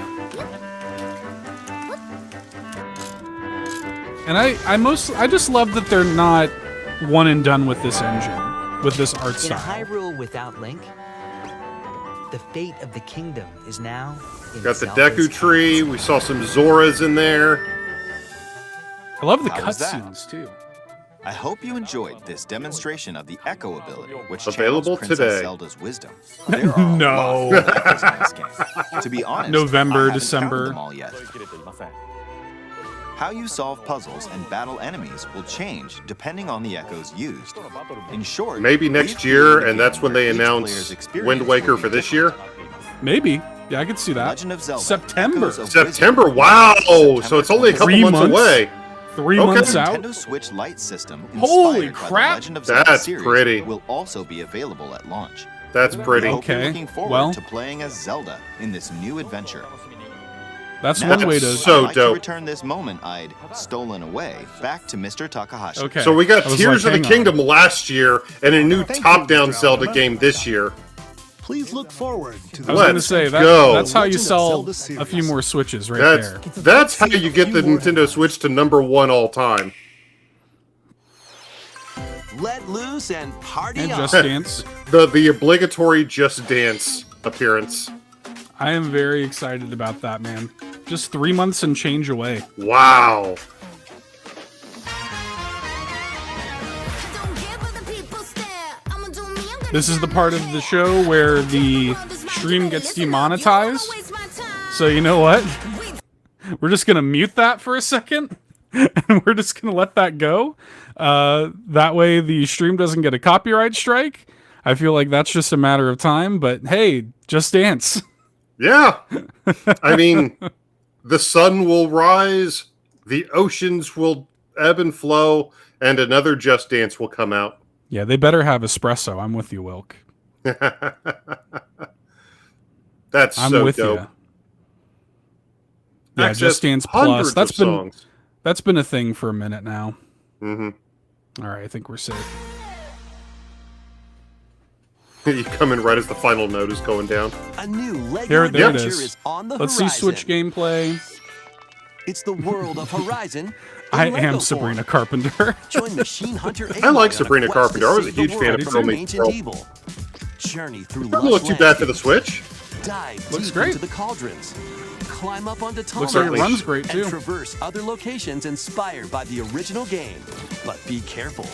And I just love that they're not one and done with this engine, with this art In style. Hyrule without Link, the fate of the kingdom is now in Got the Zelda's Deku tree. We saw some Zoras in there. I love the How was that? cutscenes too. I hope you enjoyed this demonstration of the Echo ability, which Available channels Princess today. Zelda's wisdom. There are a No. lot of echoes in this game. To be honest, November, I haven't December. counted them all yet. How you solve puzzles and battle enemies will change depending on the echoes used. In short, Maybe next year, and that's when they announce Wind Waker for this year? Maybe. Yeah, I could see that. Legend of Zelda, September. Echoes of September, wow! So it's only a couple 3 months months? away. 3 Okay. months out. Nintendo Switch Lite system Holy inspired by the crap! Legend of Zelda That's series pretty. will also be available at launch. That's pretty. We hope you're Okay, looking forward well. to playing as Zelda in this new adventure. That's Now, one way to. so I'd like dope. to return this moment I'd stolen away back to Mr. Takahashi. Okay. So we got I was Tears like, of the hang on. Kingdom last year, and a new Thank you, top-down Mr. Zelda Alvarez. game this year. Please look forward to I the was going to Let's say go. that's how you Legend of sell Zelda a series. few more Switches right there. That's how you get the Nintendo Switch to #1 all time. Let loose and party And on. Just Dance. The obligatory Just Dance appearance. I am very excited about that, man. Just 3 months and change away. Wow. This is the part of the show where the stream gets demonetized. So you know what? We're just gonna mute that for a second, and we're just gonna let that go. That way the stream doesn't get a copyright strike. I feel like that's just a matter of time, but hey, Just Dance. Yeah. I mean, the sun will rise, the oceans will ebb and flow, and another Just Dance will come out. Yeah, they better have espresso. I'm with you, Wilk. That's I'm so with dope. you. Yeah, Access Just Dance hundreds Plus. of songs. That's been a thing for a minute now. Mm-hmm. All right, I think we're safe. You come in right as the final note is going down. A new Lego There it adventure is. on the Let's see horizon. Switch gameplay. It's the world of Horizon. in I Lego am form. Sabrina Carpenter. Join Machine Hunter I like Aloy Sabrina on a quest Carpenter. I to was a save the huge fan world of from Filming ancient Girl. evil. Journey through Doesn't look lush too bad for the lands. Switch. Dive Looks deep great. into the cauldrons. Climb up onto Looks like it tunnels. runs great too. And traverse other locations inspired by the original game. But be careful.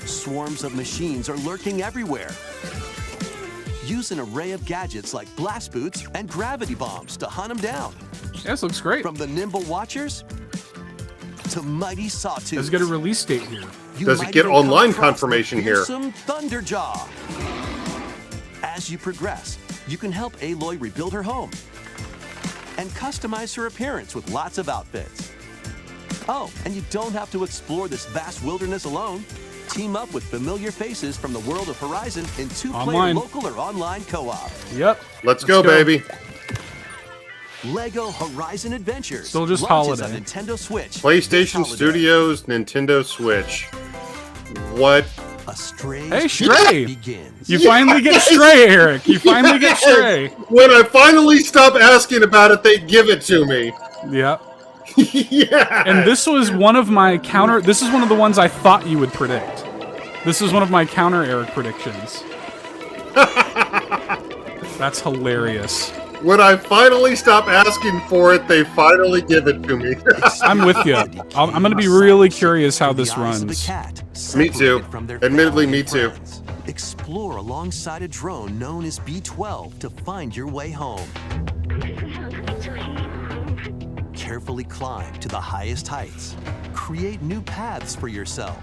Swarms of machines are lurking everywhere. Use an array of gadgets like blast boots and gravity bombs to hunt them down. Yeah, this looks great. From the nimble watchers to mighty sawtooths. Does it get a release date here? You Does it might get even come online across confirmation the here? fearsome Thunderjaw. As you progress, you can help Aloy rebuild her home and customize her appearance with lots of outfits. Oh, and you don't have to explore this vast wilderness alone. Team up with familiar faces from the world of Horizon in two-player Online. local or online co-op. Yep. Let's go, baby. Lego Horizon Adventures. Still just launches holiday. on Nintendo Switch. PlayStation this holiday. Studios, Nintendo Switch. What? A strange Hey, Stray. begins. You finally get Stray, Eric. You finally get Stray. When I finally stop asking about it, they give it to me. Yep. Yeah. And this was one of my counter. This is one of the ones I thought you would predict. This is one of my counter Eric predictions. That's hilarious. When I finally stop asking for it, they finally give it to me. I'm with you. I'm going to be really curious how this runs. Me too. Admittedly, me too. Explore alongside a drone known as B-12 to find your way home. Carefully climb to the highest heights. Create new paths for yourself.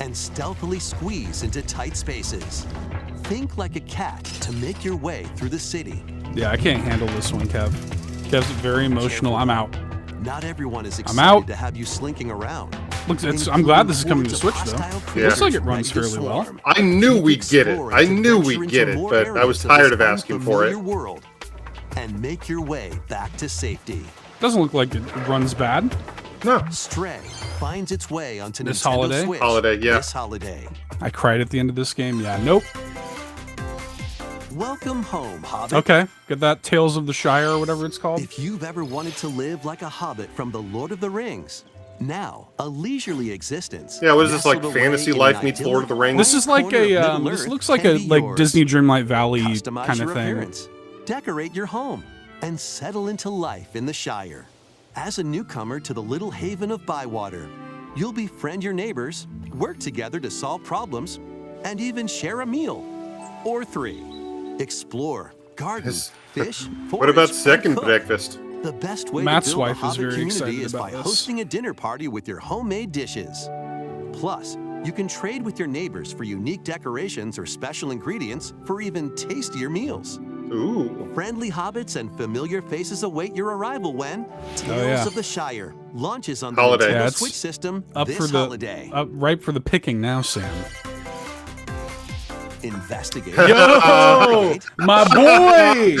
And stealthily squeeze into tight spaces. Think like a cat to make your way through the city. Yeah, I can't handle this one, Kev. Kev's very emotional. I'm out. Not everyone is I'm excited out. to have you slinking around. Look, I'm glad this is coming to Switch, though. Yeah. Looks like it runs fairly well. I knew we'd get it. I knew we'd get it, but I was tired of asking for it. World and make your way back to safety. Doesn't look like it runs bad. No. Stray finds its way onto This Nintendo holiday? Switch Holiday, yeah. this holiday. I cried at the end of this game. Yeah, nope. Welcome home, Hobbit. Okay, get that Tales of the Shire or whatever it's called. If you've ever wanted to live like a hobbit from the Lord of the Rings, now a leisurely existence. Yeah, what is this, like nestled away Fantasy in Life an meets idyllic Lord of the Rings? This is like corner of a Middle this Earth looks like can a be like yours. Disney Dreamlight Valley Customize kind your of thing. appearance, decorate your home, and settle into life in the Shire. As a newcomer to the little haven of Bywater, you'll befriend your neighbors, work together to solve problems, and even share a meal or three. Explore, garden, fish, What about forage, second and cook. breakfast? The best way Matt's to build a wife is Hobbit very community excited is about by this. hosting a dinner party with your homemade dishes. Plus, you can trade with your neighbors for unique decorations or special ingredients for even tastier meals. Ooh. Friendly hobbits and familiar faces await your arrival when Tales of the Shire launches on the Holiday. Nintendo Yeah, it's Switch system Up this for the holiday. ripe for the picking now, Sam. Investigate. Yo, my boy.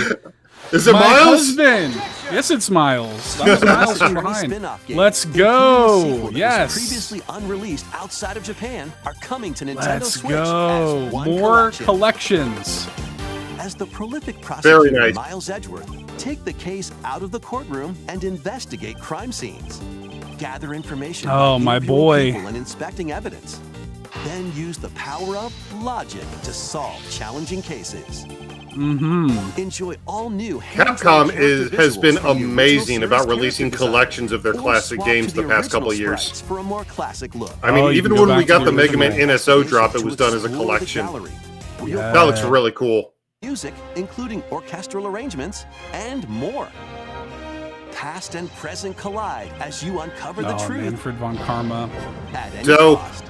Is it My Miles? husband! Yes, it's Miles. That was Miles from behind. Spin-off games, Let's including a go! sequel that was Yes. previously unreleased outside of Japan, are coming to Nintendo Let's Switch go. as one More collection. collections. As the prolific Very prosecutor nice. Miles Edgeworth, take the case out of the courtroom and investigate crime scenes. Gather information Oh, by my interviewing boy. people and inspecting evidence. Then use the power of logic to solve challenging cases. Enjoy all new Capcom has been visuals from the amazing original about series releasing character design, collections of their or classic swap games to the past couple of original years. sprites for a more classic look. I mean, Oh, you even can go when we back to got the the Mega Man original. NSO drop, it was To done as a explore the collection. gallery, where you'll Yeah. That looks really cool. music, including orchestral arrangements, and more. Past and present collide as you uncover the Oh, truth Manfred von Karma. at any Dope. cost.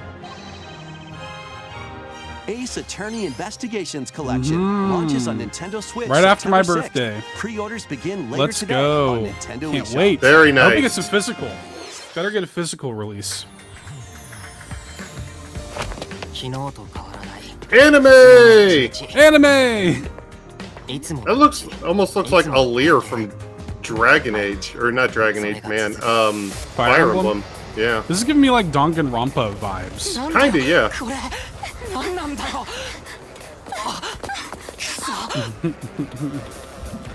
Ace Attorney Investigations Collection launches on Nintendo Switch Right after my September 6th. birthday. Pre-orders begin later Let's today go. on Nintendo Can't eShop. wait. Very I hope it nice. gets a physical. Better get a physical release. Anime! Anime! That almost looks like Alir from Dragon Age, or not Dragon Age, man. Fire Emblem? Emblem. Yeah, This is giving me like Danganronpa vibes. kinda. Yeah.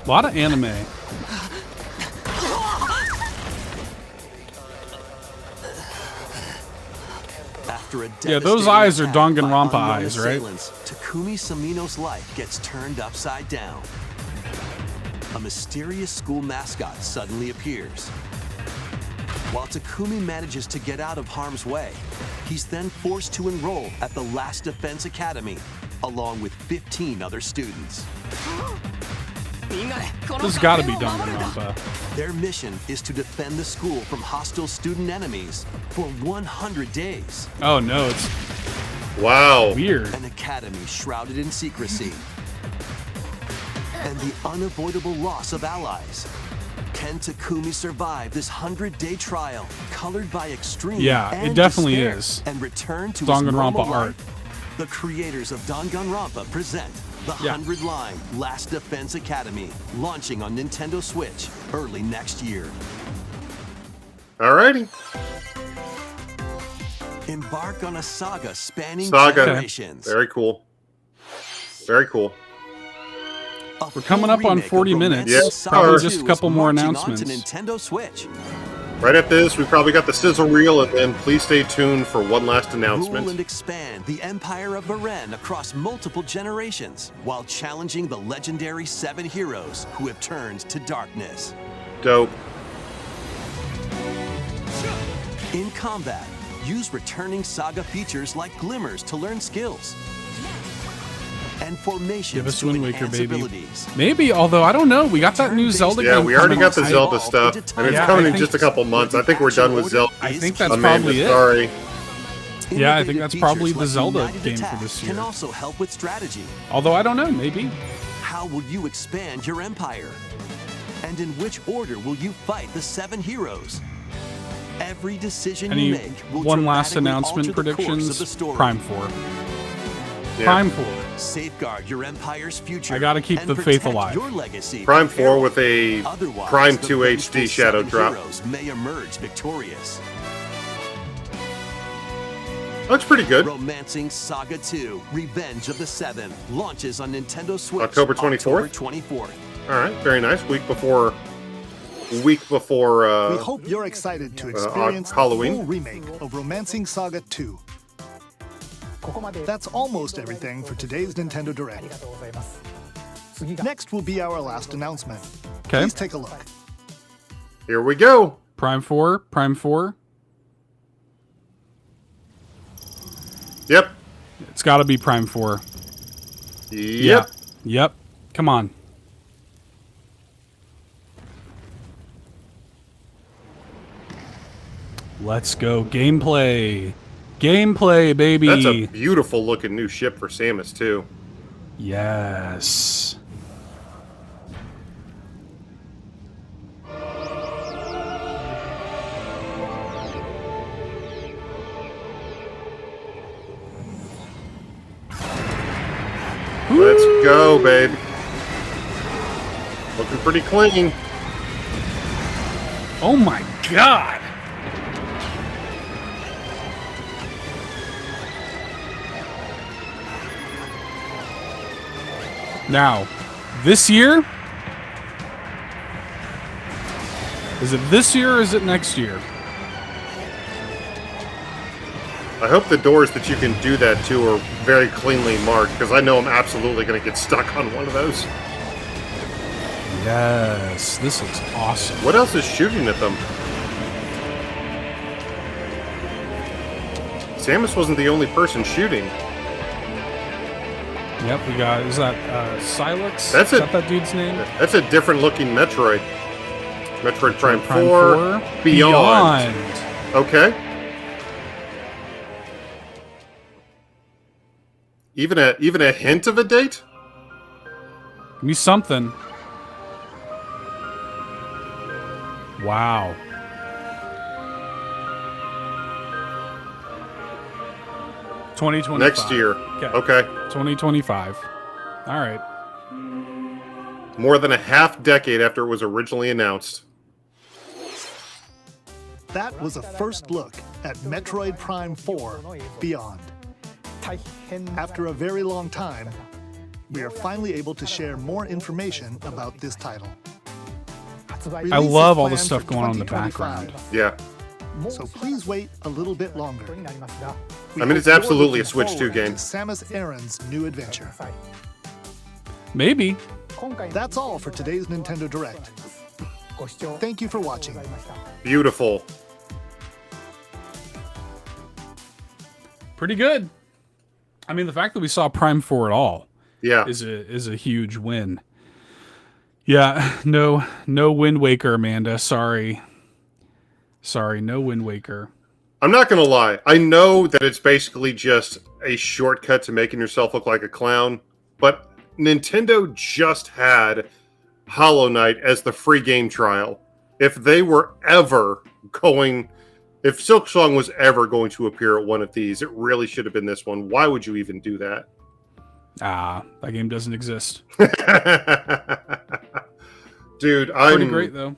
A lot of anime. After a Yeah, those devastating eyes are attack by Danganronpa unknown eyes, right? assailants, Takumi Samino's life gets turned upside down. A mysterious school mascot suddenly appears. While Takumi manages to get out of harm's way, he's then forced to enroll at the Last Defense Academy, along with 15 other students. This has got to be Danganronpa. Their mission is to defend the school from hostile student enemies for 100 days. Oh no, it's Wow. weird. An academy shrouded in secrecy. And the unavoidable loss of allies. Can Takumi survive this 100-day trial, colored by extreme Yeah, and it definitely despair, is. and return to his Danganronpa normal art. life? The creators of Danganronpa present the Yeah. 100-line Last Defense Academy, launching on Nintendo Switch early next year. Alrighty. Embark on a saga spanning Saga. generations. Very cool. Very cool. We're coming up on 40 minutes. Yeah, Probably just a couple more announcements. Nintendo Switch. Right after this, we probably got the sizzle reel, and then please stay tuned for one last Rule announcement. and expand the Empire of Beren across multiple generations while challenging the legendary 7 heroes who have turned to darkness. Dope. In combat, use returning SaGa features like glimmers to learn skills. And formations Give us to Wind Waker, enhance baby. abilities. Maybe, although I don't know. We got that new Zelda Yeah, game. we already coming got the out. Zelda stuff, and it's Yeah, coming I in think- just a couple months. I think we're done with Zelda. I think that's Amanda, probably it. sorry. Yeah, I think Innovative that's probably features the like Zelda United game for Attack this Can year. also help with strategy. Although I don't know, maybe. How will you expand your empire? And in which order will you fight the 7 heroes? Every decision you Any make will one last dramatically announcement alter the course of predictions? the story. Prime 4. Yeah. Prime 4. Safeguard your empire's future. I gotta keep and the faith protect alive. Your legacy Prime from 4 peril. with a Otherwise, Prime the 2 HD vengeful shadow 7 drop. heroes may emerge victorious. Looks pretty good. Romancing Saga 2: Revenge of the Seven launches on Nintendo Switch October 24th? October 24th. All right, very nice. Week before. We hope you're excited to experience the Halloween. full remake of Romancing Saga 2. That's almost everything for today's Nintendo Direct. Next will be our last announcement. Okay. Please take a look. Here we go. Prime 4. Prime 4. Yep. It's got to be Prime 4. Yep. Yep. Come on. Let's go. Gameplay. Gameplay, baby. That's a beautiful looking new ship for Samus, too. Yes. Let's go, babe. Looking pretty clean. Oh my god. Now, this year? Is it this year or is it next year? I hope the doors that you can do that to are very cleanly marked, because I know I'm absolutely going to get stuck on one of those. Yes, this looks awesome. What else is shooting at them? Samus wasn't the only person shooting. Yep, we got, is that Silex? Is that that dude's name? That's a different looking Metroid. Metroid Prime 4, 4 Beyond. Okay. Even a hint of a date? Give me something. Wow. Next year. Okay. 2025. All right. More than a half decade after it was originally announced. That was a first look at Metroid Prime 4 Beyond. After a very long time, we are finally able to share more information about this title. I love all the stuff going on in the background. Yeah. So please wait a little bit longer. I mean, it's absolutely a Switch 2 game. Samus Aran's new adventure. Maybe. That's all for today's Nintendo Direct. Thank you for watching. Beautiful. Pretty good. I mean, the fact that we saw Prime 4 at all, yeah, is a huge win. Yeah, no Wind Waker, Amanda. Sorry, no Wind Waker. I'm not gonna lie. I know that it's basically just a shortcut to making yourself look like a clown, but Nintendo just had Hollow Knight as the free game trial. If they were ever going, if Silk Song was ever going to appear at one of these, it really should have been this one. Why would you even do that? That game doesn't exist. Dude, pretty great though.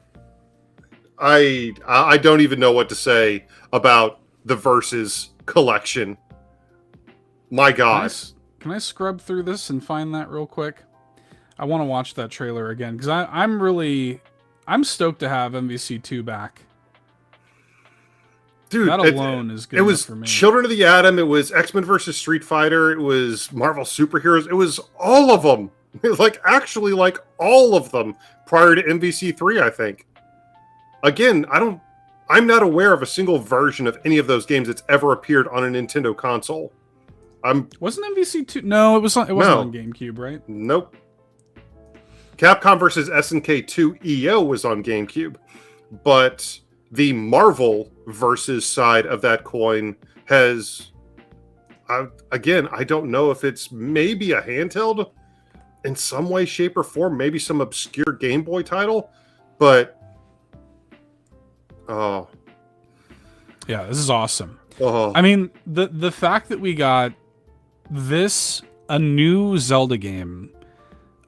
I don't even know what to say about the Versus collection. My God. Can I scrub through this and find that real quick? I want to watch that trailer again because I'm stoked to have MVC2 back. Dude, that alone is good. It was for me. Children of the Atom. It was X-Men versus Street Fighter. It was Marvel Superheroes. It was all of them. It was actually all of them prior to MVC3, I think. Again, I'm not aware of a single version of any of those games that's ever appeared on a Nintendo console. Wasn't MVC2? No, it wasn't on GameCube, right? Nope. Capcom versus SNK 2 EO was on GameCube, but the Marvel versus side of that coin has, again, I don't know if it's maybe a handheld in some way, shape, or form, maybe some obscure Game Boy title, but oh. Yeah, this is awesome. Oh. I mean, the fact that we got a new Zelda game,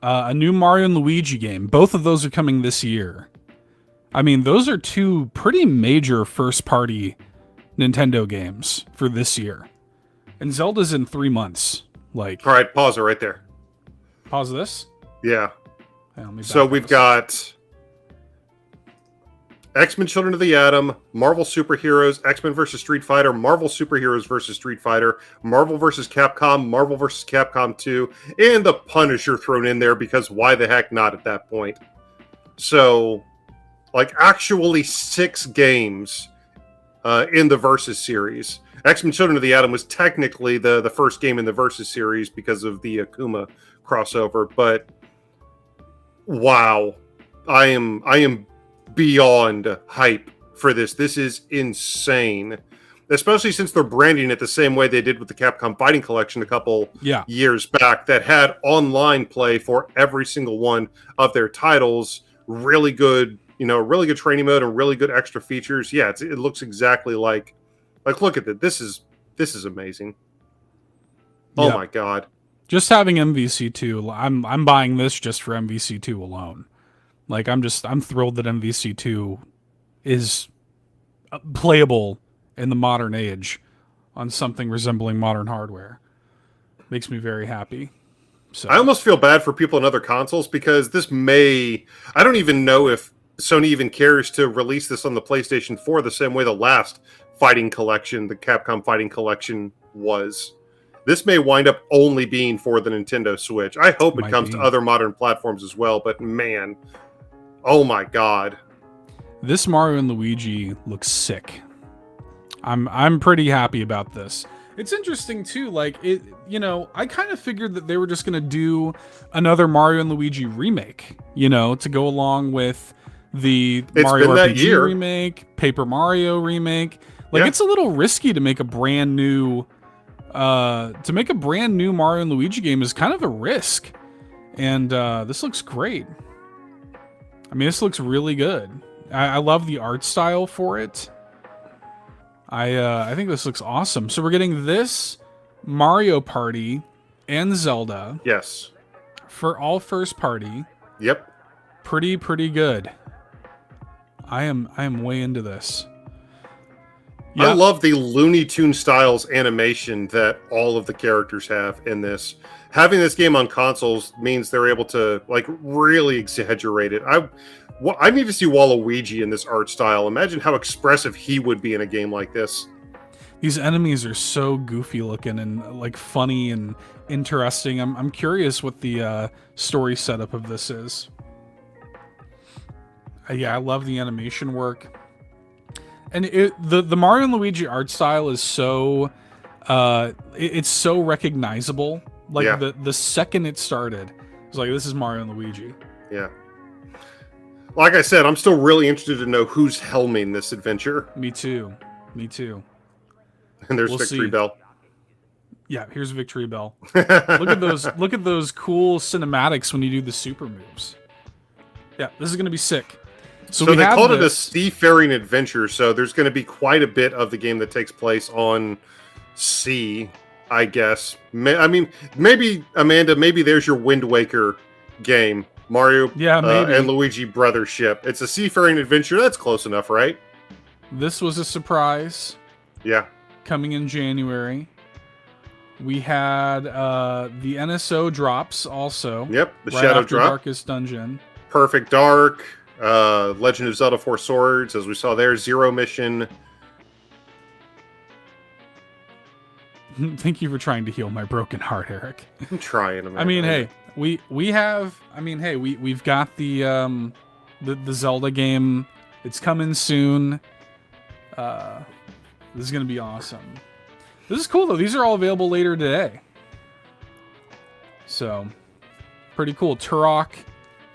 a new Mario and Luigi game, both of those are coming this year. I mean, those are two pretty major first-party Nintendo games for this year. And Zelda's in 3 months. All right, pause it right there. Pause this? Yeah. So we've got X-Men Children of the Atom, Marvel Superheroes, X-Men vs. Street Fighter, Marvel Superheroes vs. Street Fighter, Marvel vs. Capcom, Marvel vs. Capcom 2, and the Punisher thrown in there because why the heck not at that point? So, actually 6 games in the Versus series. X-Men Children of the Atom was technically the first game in the Versus series because of the Akuma crossover, but wow. I am beyond hype for this. This is insane. Especially since they're branding it the same way they did with the Capcom Fighting Collection a couple years back, that had online play for every single one of their titles. Really good, really good training mode and really good extra features. Yeah, it looks exactly like look at that. This is amazing. Oh my god. Just having MVC2, I'm buying this just for MVC2 alone. Like I'm thrilled that MVC2 is playable in the modern age on something resembling modern hardware. Makes me very happy. So I almost feel bad for people on other consoles because I don't even know if Sony even cares to release this on the PlayStation 4 the same way the last fighting collection, the Capcom Fighting Collection, was. This may wind up only being for the Nintendo Switch. I hope it comes to other modern platforms as well, but man, oh my god. This Mario and Luigi looks sick. I'm pretty happy about this. It's interesting too, like I kind of figured that they were just gonna do another Mario and Luigi remake, to go along with the Mario RPG remake, Paper Mario remake. Like it's a little risky to make a brand new Mario and Luigi game is kind of a risk. And this looks great. I mean, this looks really good. I love the art style for it. I think this looks awesome. So we're getting this Mario Party and Zelda. Yes. For all first party. Yep. Pretty good. I am way into this. Yep. I love the Looney Tune styles animation that all of the characters have in this. Having this game on consoles means they're able to really exaggerate it. I need to see Waluigi in this art style. Imagine how expressive he would be in a game like this. These enemies are so goofy looking and funny and interesting. I'm curious what the story setup of this is. I love the animation work. And the Mario and Luigi art style is so it's so recognizable. The second it started, it's like, this is Mario and Luigi. Yeah. Like I said, I'm still really interested to know who's helming this adventure. Me too. And there's Victory Bell. Yeah, here's Victory Bell. Look at those cool cinematics when you do the super moves. Yeah, this is gonna be sick. So they called it a seafaring adventure, so there's going to be quite a bit of the game that takes place on sea, I guess. I mean, maybe, Amanda, there's your Wind Waker game, Mario and Luigi Brothership. It's a seafaring adventure. That's close enough, right? This was a surprise. Yeah. Coming in January. We had the NSO drops also. Yep, the right Shadow after Drop. Darkest Dungeon. Perfect Dark. Legend of Zelda Four Swords, as we saw there, Zero Mission. Thank you for trying to heal my broken heart, Eric. I'm trying. I mean, hey, we've got the Zelda game. It's coming soon. This is gonna be awesome. This is cool though. These are all available later today. So, pretty cool. Turok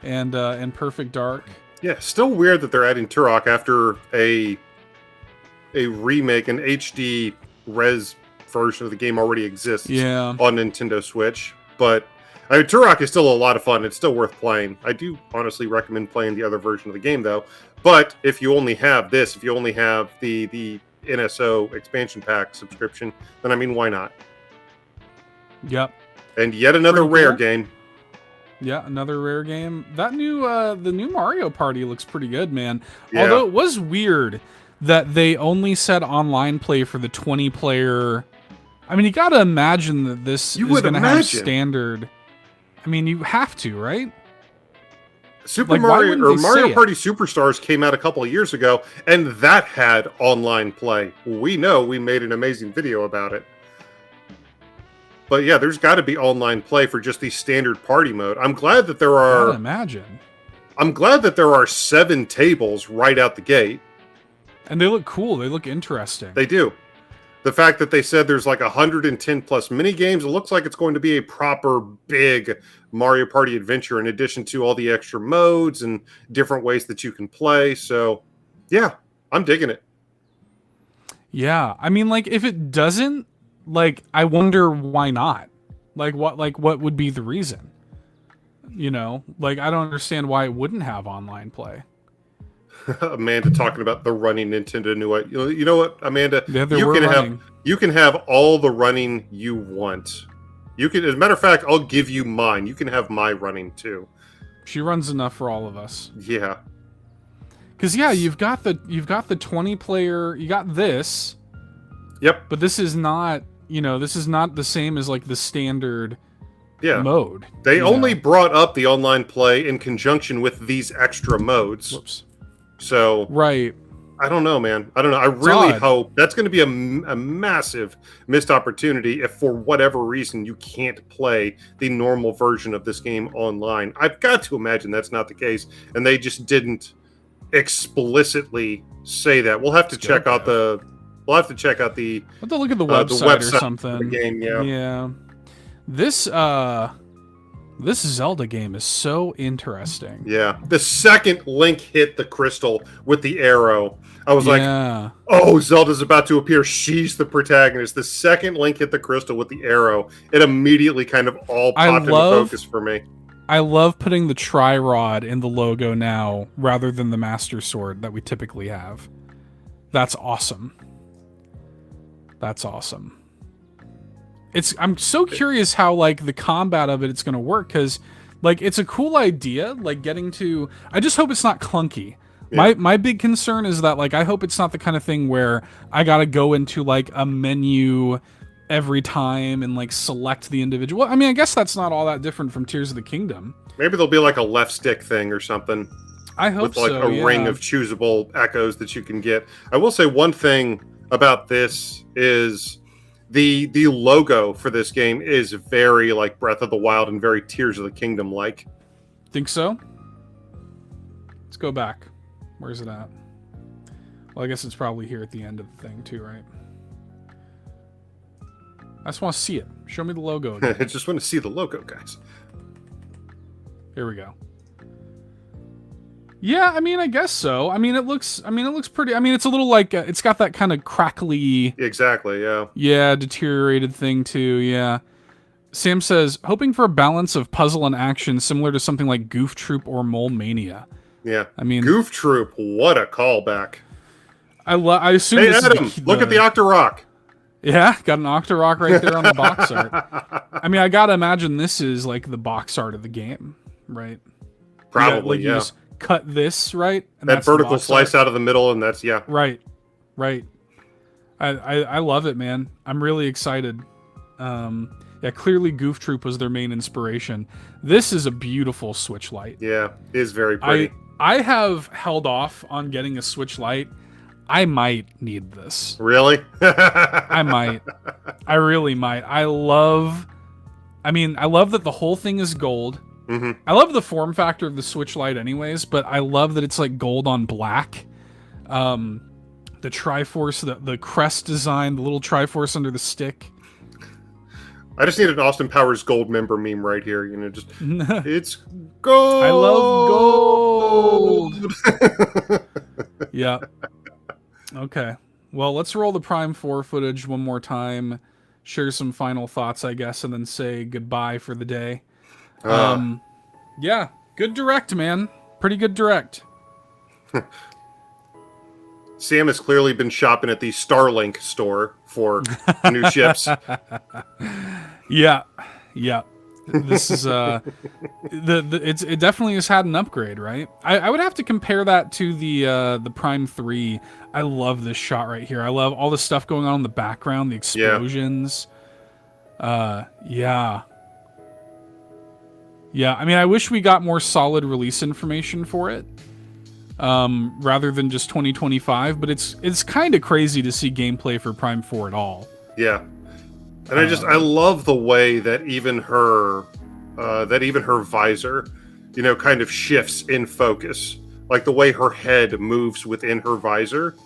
and Perfect Dark. Yeah, still weird that they're adding Turok after a remake, an HD res version of the game already exists on Nintendo Switch. But Turok is still a lot of fun. It's still worth playing. I do honestly recommend playing the other version of the game, though. But if you only have this, if you only have the NSO expansion pack subscription, then why not? Yep. And yet another rare game. Yeah, another rare game. That the new Mario Party looks pretty good, man. Yeah. Although it was weird that they only said online play for the 20-player. I mean, you got to imagine that this is going to have standard. I mean, you have to, right? Super Mario or Mario Party Superstars came out a couple of years ago, and that had online play. We know, we made an amazing video about it. But yeah, there's got to be online play for just the standard party mode. I'm glad that there are. I'm glad that there are 7 tables right out the gate. And they look cool. They look interesting. They do. The fact that they said there's 110 plus mini games, it looks like it's going to be a proper big Mario Party adventure in addition to all the extra modes and different ways that you can play. So, yeah, I'm digging it. Yeah, I mean, like, if it doesn't, like, I wonder why not. What would be the reason? You know, like, I don't understand why it wouldn't have online play. Amanda talking about the running Nintendo New. You know what, Amanda? Yeah, you can have all the running you want. You can, as a matter of fact, I'll give you mine. You can have my running too. She runs enough for all of us. Yeah. Because yeah, you've got the 20-player. You got this. Yep. But this is not. You know, this is not the same as like the standard. Yeah. Mode. They only brought up the online play in conjunction with these extra modes. Whoops. So right. I don't know, man. I don't know. I really hope that's going to be a massive missed opportunity if for whatever reason you can't play the normal version of this game online. I've got to imagine that's not the case, and they just didn't explicitly say that. We'll have to check out the. We'll have to check out the. We'll have to look at the website or something. Of the game, yeah. Yeah. This Zelda game is so interesting. Yeah. The second Link hit the crystal with the arrow, I was like, oh, Zelda's about to appear. She's the protagonist. The second Link hit the crystal with the arrow, it immediately kind of all popped into focus for me. I love putting the tri-rod in the logo now rather than the Master Sword that we typically have. That's awesome. That's awesome. I'm so curious how like the combat of it's going to work, because like it's a cool idea, like getting to. I just hope it's not clunky. Yeah. My big concern is that like I hope it's not the kind of thing where I got to go into like a menu every time and like select the individual. I mean, I guess that's not all that different from Tears of the Kingdom. Maybe there'll be like a left stick thing or something. I hope with like a ring of choosable echoes that you can get. I will say one thing about this is. The logo for this game is very like Breath of the Wild and very Tears of the Kingdom like. Think so? Let's go back. Where's it at? Well, I guess it's probably here at the end of the thing too, right? I just want to see it. Show me the logo again. I just want to see the logo, guys. Here we go. Yeah, I mean, I guess so. I mean, it looks pretty. I mean, it's a little like it's got that kind of crackly. Exactly. Yeah. Yeah, deteriorated thing too. Yeah. Sam says, hoping for a balance of puzzle and action similar to something like Goof Troop or Mole Mania. Yeah. I mean, Goof Troop. What a callback. I assume. Hey, Adam, look at the Octorok. Yeah, got an Octorok right there on the box art. I mean, I gotta imagine this is like the box art of the game, right? Probably. You just cut this right, and that vertical slice out of the middle, and that's right. I love it, man. I'm really excited. Yeah, clearly Goof Troop was their main inspiration. This is a beautiful Switch Lite. Yeah, it is very pretty. I have held off on getting a Switch Lite. I might need this. Really? I might. I really might. I love that the whole thing is gold. Mm-hmm. I love the form factor of the Switch Lite anyways, but I love that it's like gold on black. The Triforce, the crest design, the little Triforce under the stick. I just need an Austin Powers gold member meme right here. You know, just it's gold. I love gold. Yeah. Okay. Well, let's roll the Prime 4 footage one more time, share some final thoughts, I guess, and then say goodbye for the day. Yeah, good direct, man. Pretty good direct. Sam has clearly been shopping at the Starlink store for new ships. Yeah. This is it definitely has had an upgrade, right? I would have to compare that to the Prime 3. I love this shot right here. I love all the stuff going on in the background, the explosions. Yeah. I mean, I wish we got more solid release information for it, rather than just 2025. But it's kind of crazy to see gameplay for Prime 4 at all. Yeah. And I love the way that even her visor, you know, kind of shifts in focus. Like the way her head moves within her visor.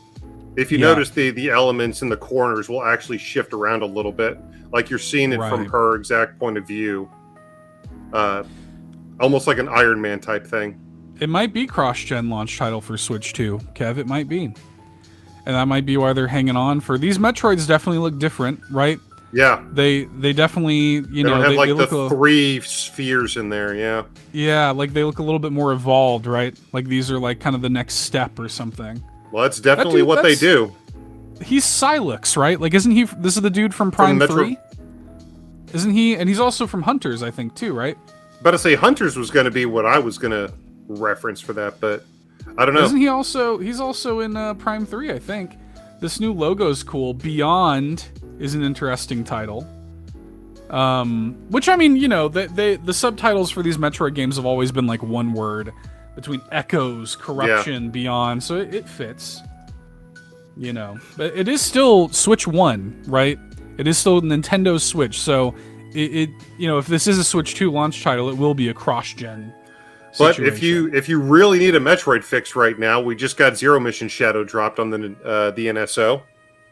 If you notice, the elements in the corners will actually shift around a little bit. Like you're seeing it from her exact point of view. Almost like an Iron Man type thing. It might be cross-gen launch title for Switch 2, Kev. It might be. and that might be why they're hanging on. For these Metroids, definitely look different, right? Yeah, they definitely they don't have like the three spheres in there. Yeah, yeah, like they look a little bit more evolved, right? Like these are like kind of the next step or something. Well, that's definitely what they do. He's Silux, right? Like, isn't he? This is the dude from Prime 3, isn't he? And he's also from Hunters, I think, too, right? But to say Hunters was going to be what I was going to reference for that, but I don't know. Isn't he also? He's also in Prime 3, I think. This new logo's cool. Beyond is an interesting title. Which, I mean, you know, the subtitles for these Metroid games have always been like one word, between echoes, corruption, beyond, so it fits. You know, but it is still Switch 1, right? It is still Nintendo Switch, so it you know, if this is a Switch 2 launch title, it will be a cross-gen situation. But if you really need a Metroid fix right now, we just got Zero Mission Shadow dropped on the NSO,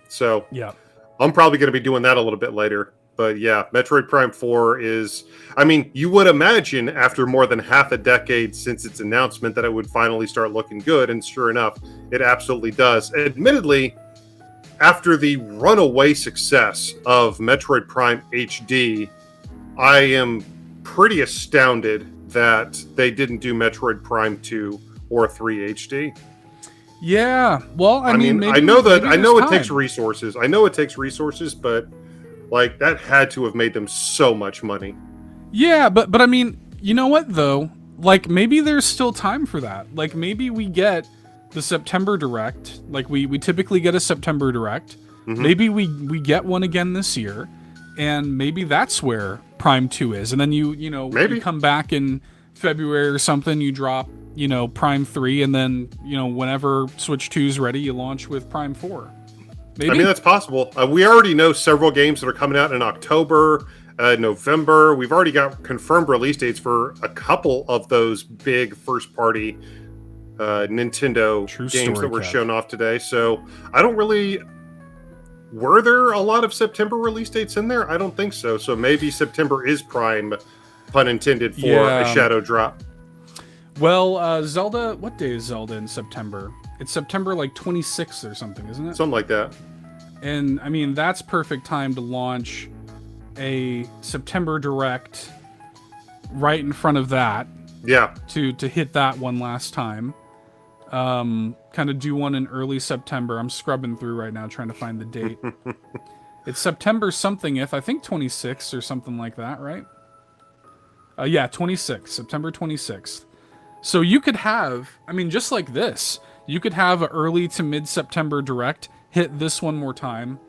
so yeah, I'm probably going to be doing that a little bit later. But yeah, Metroid Prime 4 is, I mean, you would imagine after more than half a decade since its announcement that it would finally start looking good, and sure enough, it absolutely does. Admittedly, after the runaway success of Metroid Prime HD, I am pretty astounded that they didn't do Metroid Prime 2 or 3 HD. Yeah, well, I mean, maybe, I know it takes resources. I know it takes resources, but like that had to have made them so much money. Yeah, but I mean, you know what though? Like maybe there's still time for that. Like maybe we get the September Direct. Like we typically get a September Direct. Mm-hmm. Maybe we get one again this year, and maybe that's where Prime 2 is. And then you know maybe you come back in February or something, you drop, you know, Prime 3, and then, you know, whenever Switch 2 is ready, you launch with Prime 4. Maybe. I mean, that's possible. We already know several games that are coming out in October, November. We've already got confirmed release dates for a couple of those big first-party Nintendo games that were shown off today. So I don't really... Were there a lot of September release dates in there? I don't think so. So maybe September is prime, pun intended, for a shadow drop. Well, Zelda... What day is Zelda in September? It's September like 26th or something, isn't it? Something like that. And I mean, that's perfect time to launch a September Direct right in front of that. Yeah. To hit that one last time. Kind of do one in early September. I'm scrubbing through right now trying to find the date. It's September something, if I think 26th or something like that, right? Yeah, 26th, September 26th. So you could have, I mean, just like this, you could have an early to mid-September Direct, hit this one more time,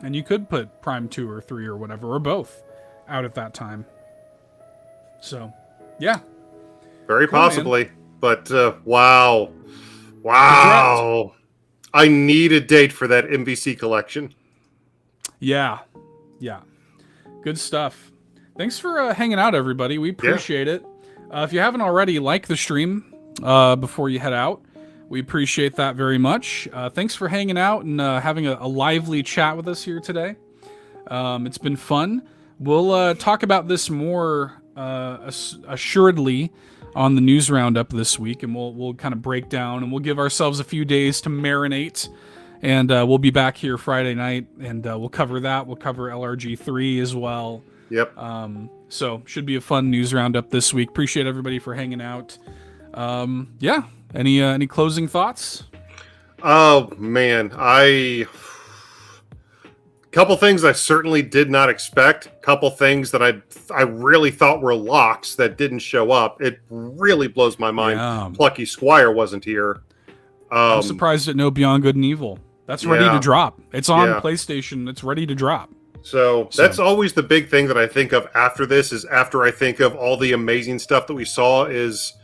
and you could put Prime 2 or 3 or whatever, or both, out at that time. So, yeah. Very possibly. Man. But, wow. Wow. I need a date for that MVC collection. Yeah. Yeah. Good stuff. Thanks for hanging out, everybody. We appreciate it. If you haven't already, like the stream before you head out. We appreciate that very much. Thanks for hanging out and having a lively chat with us here today. It's been fun. We'll talk about this more assuredly on the news roundup this week, and we'll kind of break down, and we'll give ourselves a few days to marinate, and we'll be back here Friday night, and we'll cover that. We'll cover LRG3 as well. Yep. So should be a fun news roundup this week. Appreciate everybody for hanging out. Yeah. Any closing thoughts? Oh man, couple things I certainly did not expect. Couple things that I really thought were locks that didn't show up. It really blows my mind. Yeah. Plucky Squire wasn't here. I'm surprised at no Beyond Good and Evil. That's ready to drop. It's on PlayStation. It's ready to drop. So that's always the big thing that I think of after this, is after I think of all the amazing stuff that we saw is,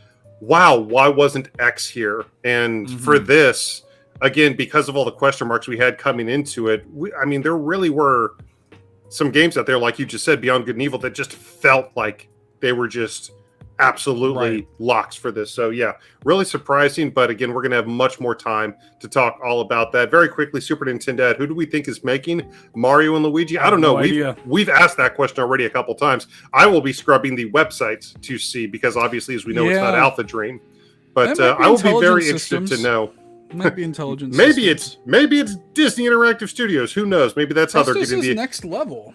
wow, why wasn't X here? And for this, again, because of all the question marks we had coming into it, I mean, there really were some games out there, like you just said, Beyond Good and Evil, that just felt like they were just absolutely locks for this. So yeah, really surprising. But again, we're going to have much more time to talk all about that. Very quickly, Super Nintendo, who do we think is making Mario and Luigi? I don't know. We've asked that question already a couple times. I will be scrubbing the websites to see, because obviously, as we know, it's not Alpha Dream. But I will be very interested to know. Might be Intelligent maybe Systems. it's Disney Interactive Studios. Who knows? Maybe that's how they're Presto getting says the Next Level.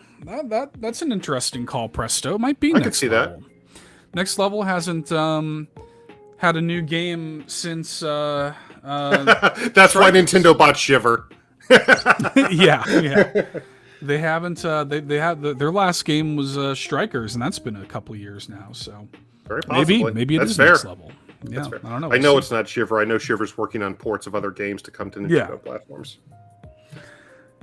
That's an interesting call. Presto might be. I Next can see level. that. Next Level hasn't had a new game since. That's why Nintendo bought Shiver. yeah. They haven't. They had their last game was Strikers, and that's been a couple years now. So very possibly. maybe it that's is fair. Next Level. Yeah, That's fair. I don't know. I know it's not Shiver. I know Shiver's working on ports of other games to come to Nintendo platforms.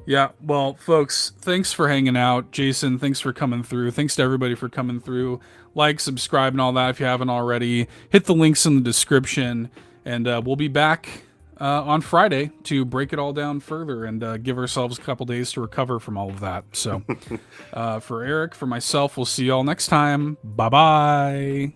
Yeah, well, folks, thanks for hanging out. Jason, thanks for coming through. Thanks to everybody for coming through. Like, subscribe, and all that if you haven't already. Hit the links in the description, and we'll be back on Friday to break it all down further and give ourselves a couple days to recover from all of that. So, for Eric, for myself, we'll see you all next time. Bye-bye.